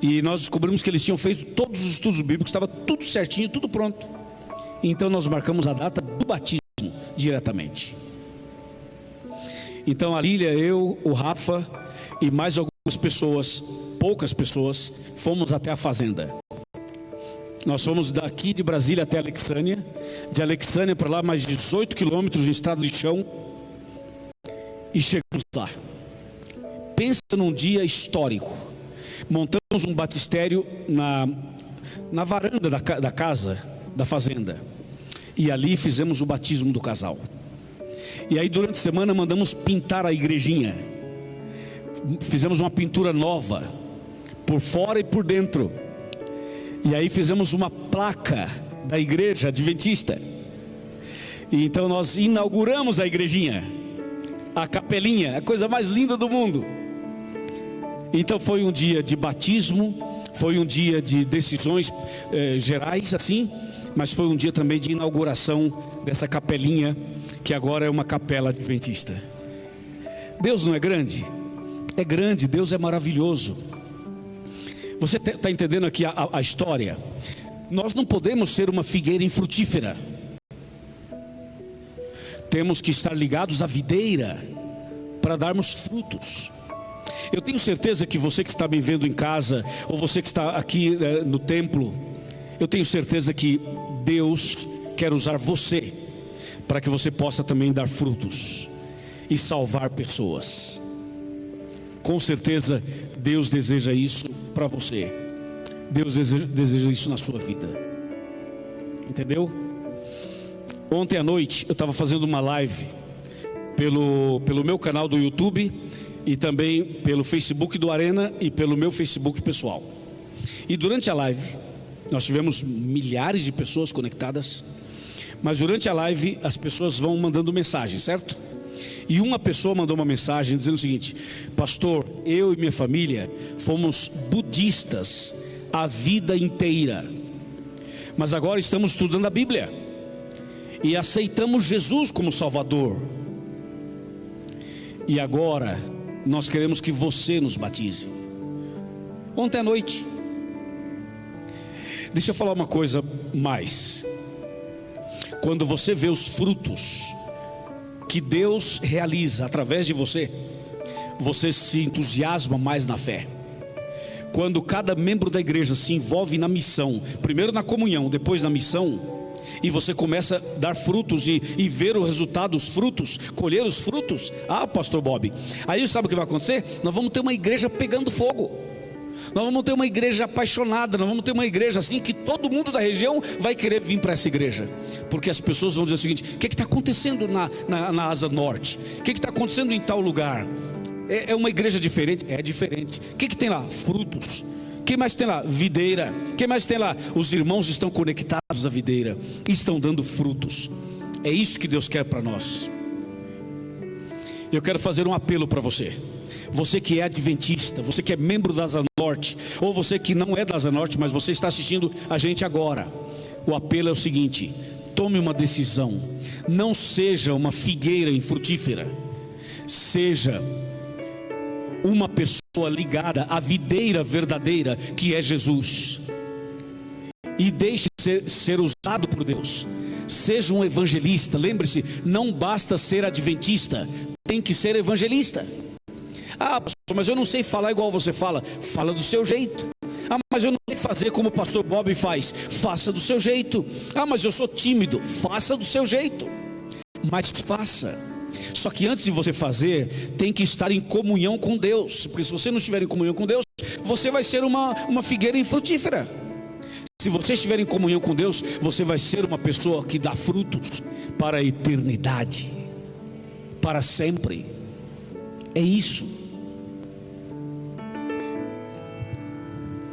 E nós descobrimos que eles tinham feito todos os estudos bíblicos, estava tudo certinho, tudo pronto. Então nós marcamos a data do batismo diretamente. Então a Lília, eu, o Rafa e mais algumas pessoas, poucas pessoas, fomos até a fazenda. Nós fomos daqui de Brasília até Alexânia, de Alexânia para lá mais 18 quilômetros em estrada de chão, e chegamos lá. Pensa num dia histórico. Montamos um batistério na varanda da casa, da fazenda, e ali fizemos o batismo do casal. E aí durante a semana mandamos pintar a igrejinha. Fizemos uma pintura nova, por fora e por dentro. E aí fizemos uma placa da igreja adventista. E então nós inauguramos a igrejinha, a capelinha, a coisa mais linda do mundo. Então foi um dia de batismo, foi um dia de decisões gerais assim, mas foi um dia também de inauguração dessa capelinha, que agora é uma capela adventista. Deus não é grande? É grande, Deus é maravilhoso. Você está entendendo aqui a história? Nós não podemos ser uma figueira infrutífera. Temos que estar ligados à videira para darmos frutos. Eu tenho certeza que você que está me vendo em casa, ou você que está aqui no templo, eu tenho certeza que Deus quer usar você para que você possa também dar frutos e salvar pessoas. Com certeza Deus deseja isso para você. Deus deseja isso na sua vida. Entendeu? Ontem à noite eu estava fazendo uma live pelo meu canal do YouTube e também pelo Facebook do Arena e pelo meu Facebook pessoal. E durante a live nós tivemos milhares de pessoas conectadas. Mas durante a live as pessoas vão mandando mensagem, certo? E uma pessoa mandou uma mensagem dizendo o seguinte: pastor, eu e minha família fomos budistas a vida inteira, mas agora estamos estudando a Bíblia e aceitamos Jesus como Salvador, e agora nós queremos que você nos batize. Ontem à noite. Deixa eu falar uma coisa mais. Quando você vê os frutos que Deus realiza através de você, você se entusiasma mais na fé. Quando cada membro da igreja se envolve na missão, primeiro na comunhão, depois na missão, e você começa a dar frutos e ver o resultado, os frutos, colher os frutos. Ah, pastor Bob, aí sabe o que vai acontecer? Nós vamos ter uma igreja pegando fogo. Nós vamos ter uma igreja apaixonada. Nós vamos ter uma igreja assim que todo mundo da região vai querer vir para essa igreja, porque as pessoas vão dizer o seguinte: o que está acontecendo na Asa Norte? O que está acontecendo em tal lugar? É uma igreja diferente? É diferente. O que tem lá? Frutos. O que mais tem lá? Videira. O que mais tem lá? Os irmãos estão conectados à videira, estão dando frutos. É isso que Deus quer para nós. Eu quero fazer um apelo para você. Você que é adventista, você que é membro da Asa Norte, ou você que não é da Asa Norte, mas você está assistindo a gente agora. O apelo é o seguinte: tome uma decisão. Não seja uma figueira infrutífera. Seja uma pessoa ligada à videira verdadeira, que é Jesus. E deixe ser usado por Deus. Seja um evangelista. Lembre-se, não basta ser adventista, tem que ser evangelista. Ah, pastor, mas eu não sei falar igual você fala. Fala do seu jeito. Ah, mas eu não sei fazer como o pastor Bob faz. Faça do seu jeito. Ah, mas eu sou tímido. Faça do seu jeito. Mas faça. Só que antes de você fazer, tem que estar em comunhão com Deus. Porque se você não estiver em comunhão com Deus, você vai ser uma figueira infrutífera. Se você estiver em comunhão com Deus, você vai ser uma pessoa que dá frutos para a eternidade, para sempre. É isso.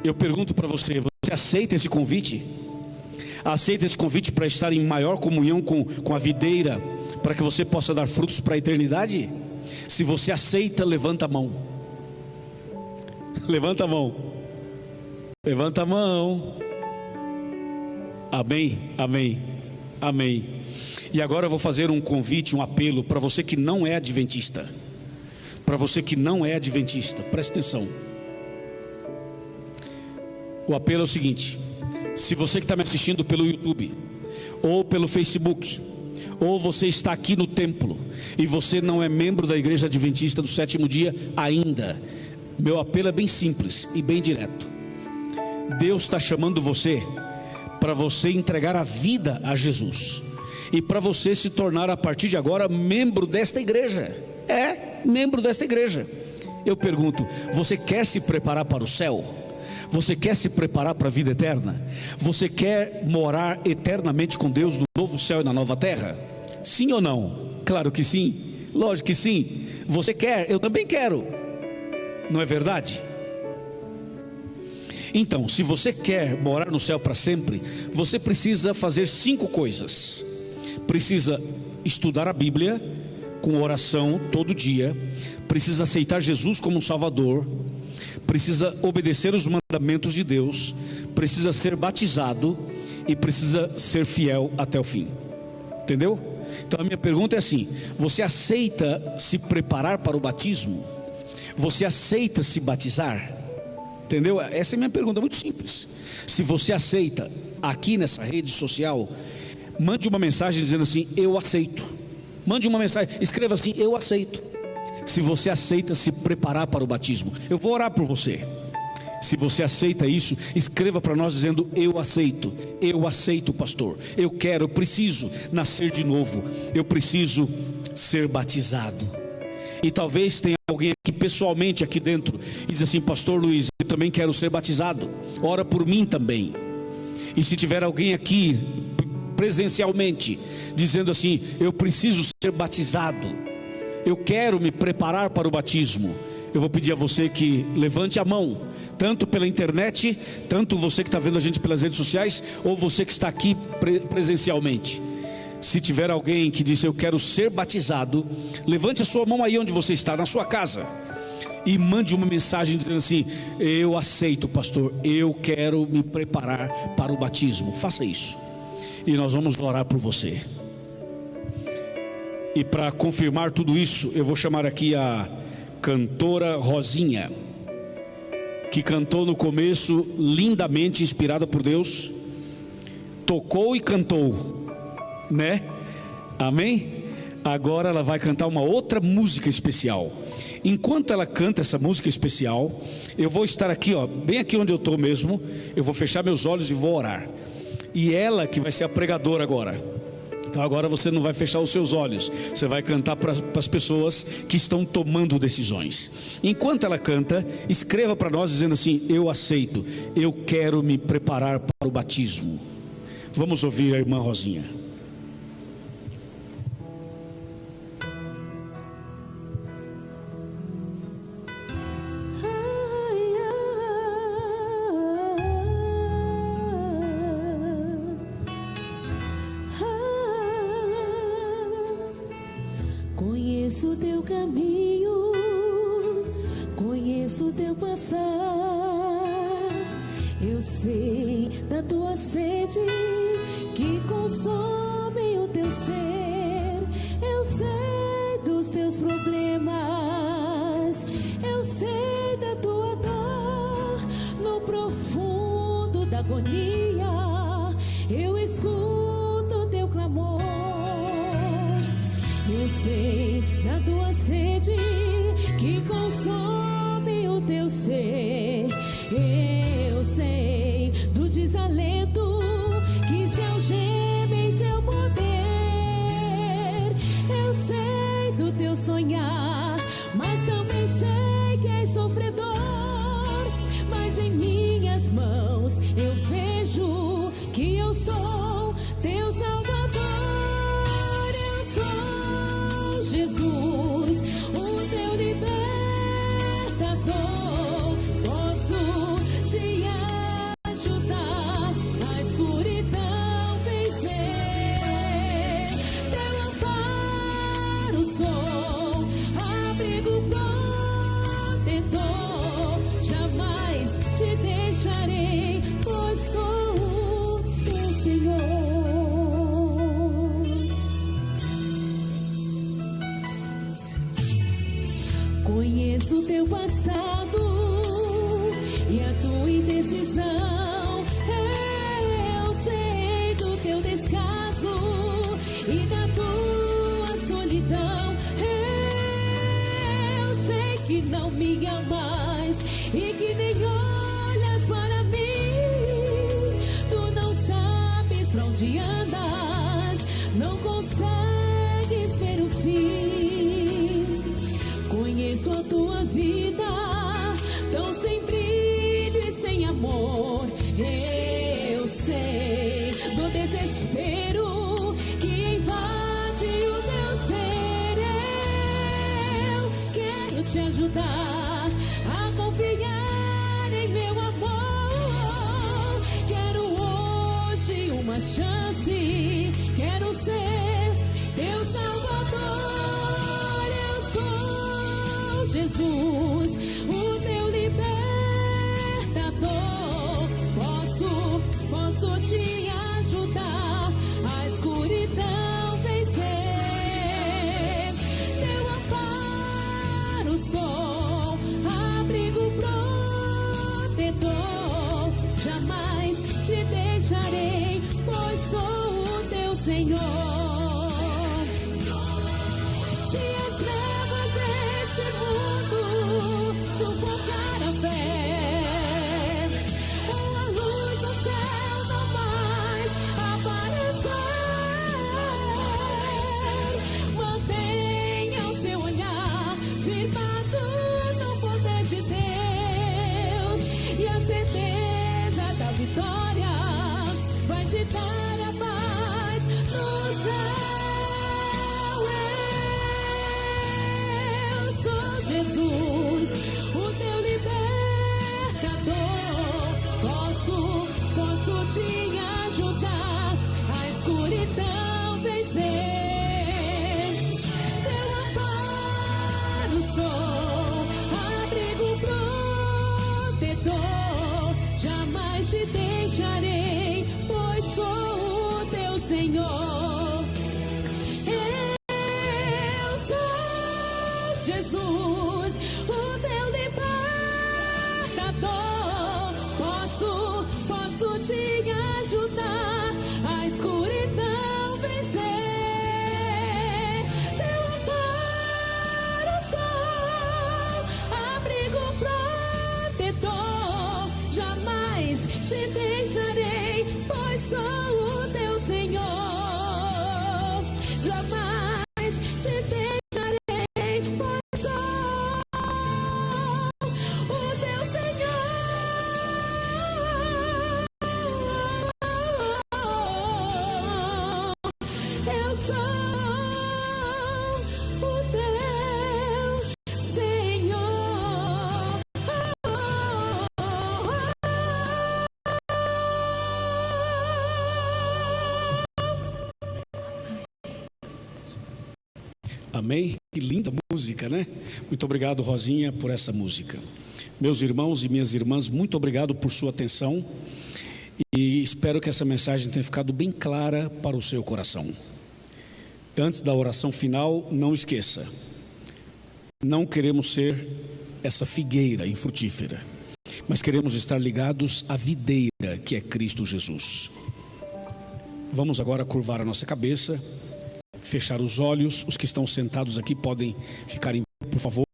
Eu pergunto para você: você aceita esse convite? Aceita esse convite para estar em maior comunhão com a videira, para que você possa dar frutos para a eternidade? Se você aceita, levanta a mão. Levanta a mão. Levanta a mão. Amém, amém, amém. E agora eu vou fazer um convite, um apelo para você que não é adventista. Para você que não é adventista, preste atenção. O apelo é o seguinte: se você que está me assistindo pelo YouTube, ou pelo Facebook, ou você está aqui no templo, e você não é membro da Igreja Adventista do Sétimo Dia ainda, meu apelo é bem simples e bem direto. Deus está chamando você para você entregar a vida a Jesus e para você se tornar a partir de agora membro desta igreja. Membro desta igreja. Eu pergunto, você quer se preparar para o céu? Você quer se preparar para a vida eterna? Você quer morar eternamente com Deus no novo céu e na nova terra? Sim ou não? Claro que sim, lógico que sim. Você quer, eu também quero, não é verdade? Então, se você quer morar no céu para sempre, você precisa fazer 5 coisas. Precisa estudar a Bíblia com oração todo dia, precisa aceitar Jesus como um Salvador, precisa obedecer os mandamentos de Deus, precisa ser batizado e precisa ser fiel até o fim. Entendeu? Então a minha pergunta é assim: você aceita se preparar para o batismo? Você aceita se batizar? Entendeu? Essa é a minha pergunta, muito simples. Se você aceita, aqui nessa rede social, mande uma mensagem dizendo assim: eu aceito. Mande uma mensagem, escreva assim: eu aceito. Se você aceita se preparar para o batismo, eu vou orar por você. Se você aceita isso, escreva para nós dizendo: eu aceito, pastor, eu quero, eu preciso nascer de novo, eu preciso ser batizado. E talvez tenha alguém aqui pessoalmente aqui dentro e diz assim: pastor Luiz, eu também quero ser batizado, ora por mim também. E se tiver alguém aqui presencialmente dizendo assim: eu preciso ser batizado, eu quero me preparar para o batismo, eu vou pedir a você que levante a mão, tanto pela internet, tanto você que está vendo a gente pelas redes sociais, ou você que está aqui presencialmente. Se tiver alguém que diz: eu quero ser batizado, levante a sua mão aí onde você está, na sua casa, e mande uma mensagem dizendo assim: eu aceito, pastor, eu quero me preparar para o batismo. Faça isso e nós vamos orar por você. E para confirmar tudo isso, eu vou chamar aqui a cantora Rosinha, que cantou no começo lindamente, inspirada por Deus, tocou e cantou, né? Amém? Agora ela vai cantar uma outra música especial. Enquanto ela canta essa música especial, eu vou estar aqui, ó, bem aqui onde eu estou mesmo. Eu vou fechar meus olhos e vou orar. E ela que vai ser a pregadora agora. Então agora você não vai fechar os seus olhos, você vai cantar para as pessoas que estão tomando decisões. Enquanto ela canta, escreva para nós dizendo assim: eu aceito, eu quero me preparar para o batismo. Vamos ouvir a irmã Rosinha. Conheço o teu caminho, conheço o teu passar. Eu sei da tua sede que consome o teu ser. Eu sei dos teus problemas, eu sei da tua dor. No profundo da agonia, eu escuto o teu clamor. Eu sei da tua sede que consome o teu ser. Eu sei do desalento que se algema em seu poder. Eu sei do teu sonhar, mas também sei que és sofredor. Mas em minhas mãos eu vejo que eu sou teu Salvador. Jesus, o teu libertador, posso te ajudar a escuridão vencer. Teu amparo sou, abrigo protetor, jamais te deixarei, pois sou o teu Senhor. Conheço o teu passado e a tua indecisão. Eu sei do teu descaso e da tua solidão. Eu sei que não me amas e que nem olhas para mim. Tu não sabes isso a tua vida tão sem brilho e sem amor. Eu sei do desespero que invade o teu ser. Eu quero te ajudar a confiar em meu amor. Quero hoje uma chance, quero ser teu Salvador. Eu sou Jesus, o teu libertador. Posso te ajudar a escuridão vencer. Teu amparo sou, abrigo protetor. Jamais te deixarei, pois sou o teu Senhor. Se as trevas deste mundo sufocar a fé, ou a luz do céu não mais aparecer, mantenha o seu olhar firmado no poder de Deus, e a certeza da vitória vai te dar a paz no céu. Eu sou Jesus, o teu libertador. Posso te ajudar a escuridão vencer. Teu amparo sou, abrigo protetor. Jamais te deixarei, pois sou o teu Senhor. Eu sou Jesus, o teu libertador. Posso te ajudar a escuridão vencer. Teu amparo sou, abrigo protetor. Jamais te deixarei, pois sou o teu Senhor. Jamais te deixarei, pois sou o teu Senhor. Eu sou o teu Senhor. Amém? Que linda música, né? Muito obrigado, Rosinha, por essa música. Meus irmãos e minhas irmãs, muito obrigado por sua atenção, e espero que essa mensagem tenha ficado bem clara para o seu coração. Antes da oração final, não esqueça: não queremos ser essa figueira infrutífera, mas queremos estar ligados à videira que é Cristo Jesus. Vamos agora curvar a nossa cabeça, fechar os olhos. Os que estão sentados aqui podem ficar em pé, por favor,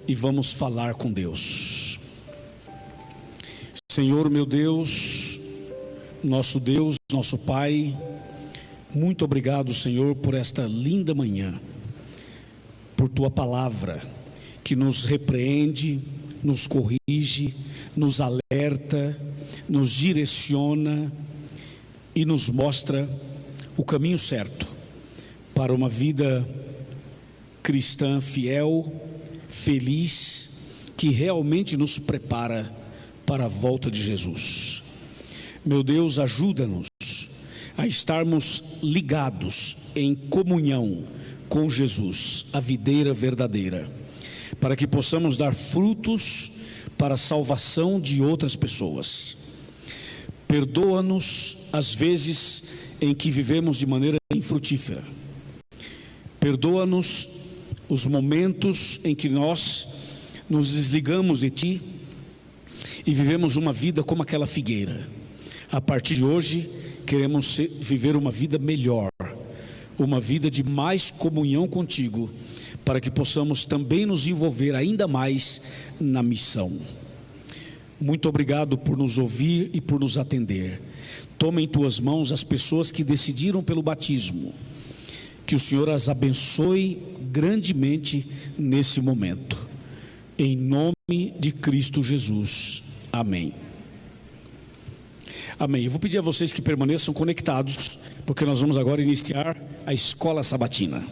e vamos falar com Deus. Senhor, meu Deus, nosso Pai, muito obrigado, Senhor, por esta linda manhã, por Tua palavra que nos repreende, nos corrige, nos alerta, nos direciona e nos mostra o caminho certo para uma vida cristã fiel, feliz, que realmente nos prepara para a volta de Jesus. Meu Deus, ajuda-nos a estarmos ligados em comunhão com Jesus, a videira verdadeira, para que possamos dar frutos para a salvação de outras pessoas. Perdoa-nos as vezes em que vivemos de maneira infrutífera. Perdoa-nos os momentos em que nós nos desligamos de Ti e vivemos uma vida como aquela figueira. A partir de hoje, queremos viver uma vida melhor, uma vida de mais comunhão contigo, para que possamos também nos envolver ainda mais na missão. Muito obrigado por nos ouvir e por nos atender. Toma em tuas mãos as pessoas que decidiram pelo batismo. Que o Senhor as abençoe grandemente nesse momento. em nome de Cristo Jesus. Amém. Amém. Eu vou pedir a vocês que permaneçam conectados, porque nós vamos agora iniciar a escola sabatina.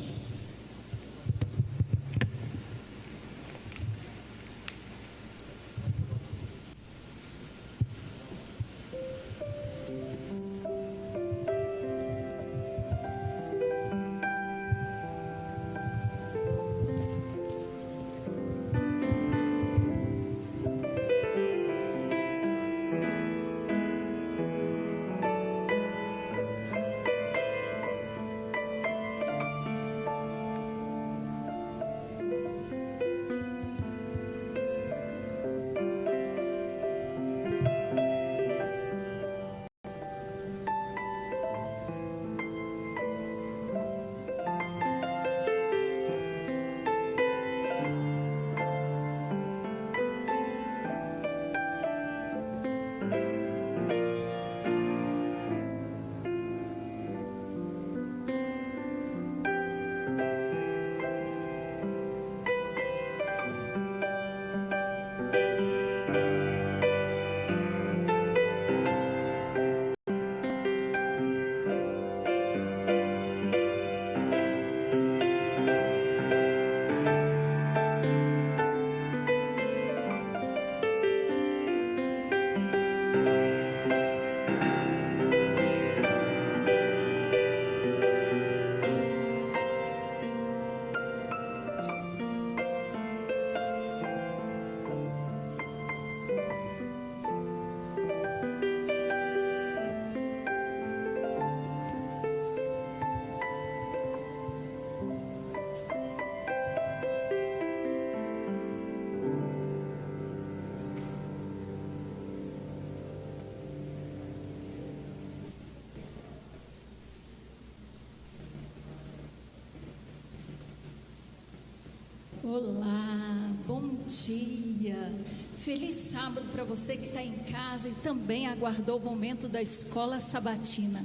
Olá, bom dia, feliz sábado para você que está em casa e também aguardou o momento da escola sabatina.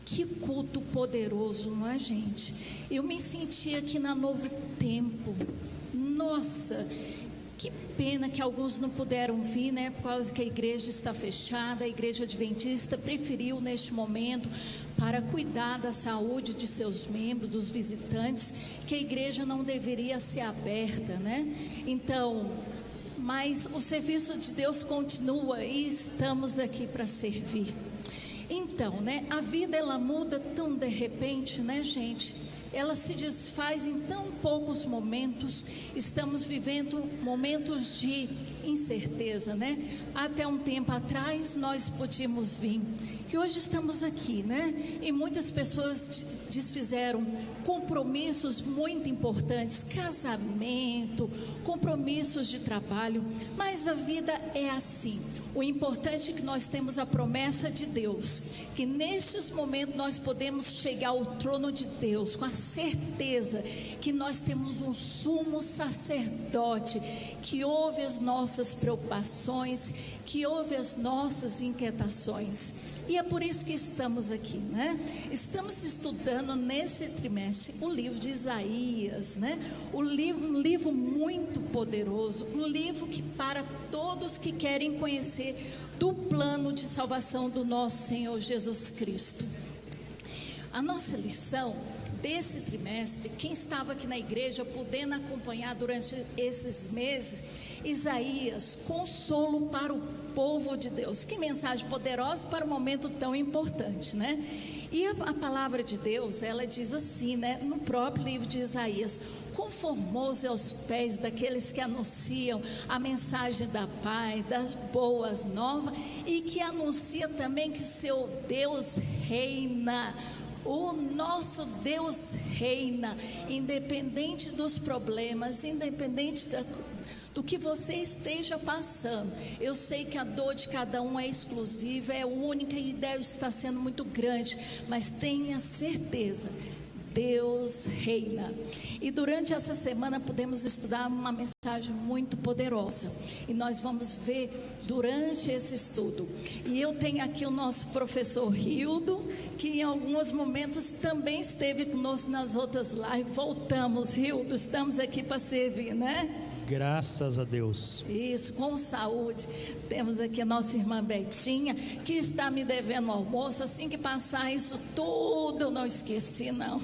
Que culto poderoso, não é, gente? Eu me senti aqui na Novo Tempo. Nossa, que pena que alguns não puderam vir, né? Por causa que a igreja está fechada, a igreja adventista preferiu neste momento, para cuidar da saúde de seus membros, dos visitantes, que a igreja não deveria ser aberta, né? Então, mas o serviço de Deus continua e estamos aqui para servir. Então, né? A vida ela muda tão de repente, né, gente? Ela se desfaz em tão poucos momentos. Estamos vivendo momentos de incerteza, né? Até um tempo atrás nós podíamos vir. E hoje estamos aqui, né? E muitas pessoas desfizeram compromissos muito importantes, casamento, compromissos de trabalho, mas a vida é assim. O importante é que nós temos a promessa de Deus, que nestes momentos nós podemos chegar ao trono de Deus com a certeza que nós temos um sumo sacerdote que ouve as nossas preocupações, que ouve as nossas inquietações. E é por isso que estamos aqui, né? Estamos estudando nesse trimestre o livro de Isaías, né? Um livro muito poderoso, um livro que para todos que querem conhecer do plano de salvação do nosso Senhor Jesus Cristo. A nossa lição desse trimestre, quem estava aqui na igreja podendo acompanhar durante esses meses, Isaías, consolo para o povo de Deus. Que mensagem poderosa para um momento tão importante, né? E a palavra de Deus, ela diz assim, né? No próprio livro de Isaías: conformou-se aos pés daqueles que anunciam a mensagem da paz, das boas novas, e que anuncia também que seu Deus reina. O nosso Deus reina, independente dos problemas, independente do que você esteja passando. Eu sei que a dor de cada um é exclusiva, é única e deve estar sendo muito grande, mas tenha certeza, Deus reina. E durante essa semana podemos estudar uma mensagem muito poderosa, e nós vamos ver durante esse estudo. E eu tenho aqui o nosso professor Hildo, que em alguns momentos também esteve conosco nas outras lives. Voltamos, Hildo, estamos aqui para servir, né? Graças a Deus. Isso, com saúde. Temos aqui a nossa irmã Betinha, que está me devendo almoço. Assim que passar isso tudo, eu não esqueci, não.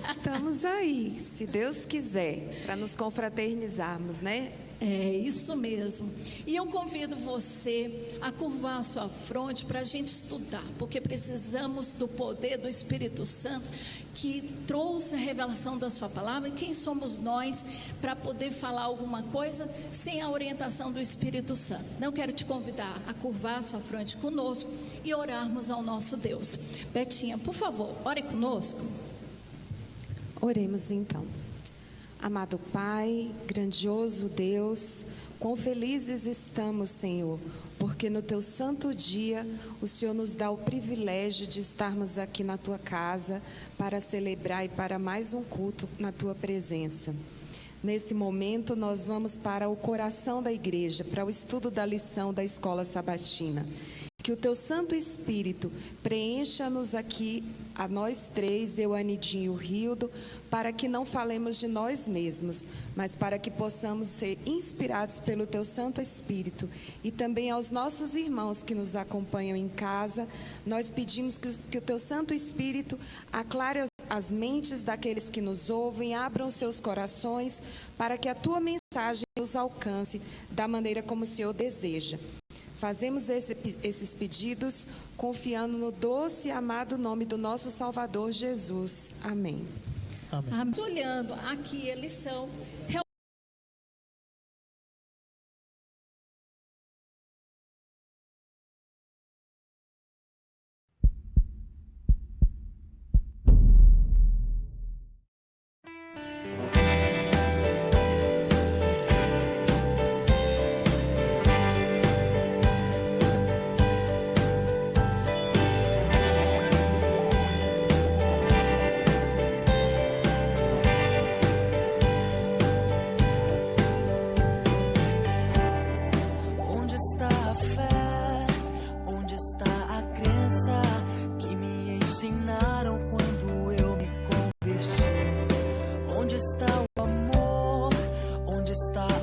Estamos aí, se Deus quiser, para nos confraternizarmos, né? É isso mesmo. E eu convido você a curvar a sua fronte para a gente estudar, porque precisamos do poder do Espírito Santo que trouxe a revelação da sua palavra. E quem somos nós para poder falar alguma coisa sem a orientação do Espírito Santo? Não quero te convidar a curvar a sua fronte conosco e orarmos ao nosso Deus. Betinha, por favor, ore conosco. Oremos então. Amado Pai, grandioso Deus, quão felizes estamos, Senhor, porque no Teu santo dia o Senhor nos dá o privilégio de estarmos aqui na Tua casa para celebrar e para mais um culto na Tua presença. Nesse momento nós vamos para o coração da igreja, para o estudo da lição da Escola Sabatina. Que o Teu Santo Espírito preencha-nos aqui, a nós três, eu, Anidinho e o Rildo, para que não falemos de nós mesmos, mas para que possamos ser inspirados pelo Teu Santo Espírito. E também aos nossos irmãos que nos acompanham em casa, nós pedimos que o Teu Santo Espírito aclare as mentes daqueles que nos ouvem, abram seus corações, para que a Tua mensagem nos alcance da maneira como o Senhor deseja. Fazemos esses pedidos confiando no doce e amado nome do nosso Salvador Jesus. Amém. Amém. Olhando aqui a lição, Onde está o amor? Onde está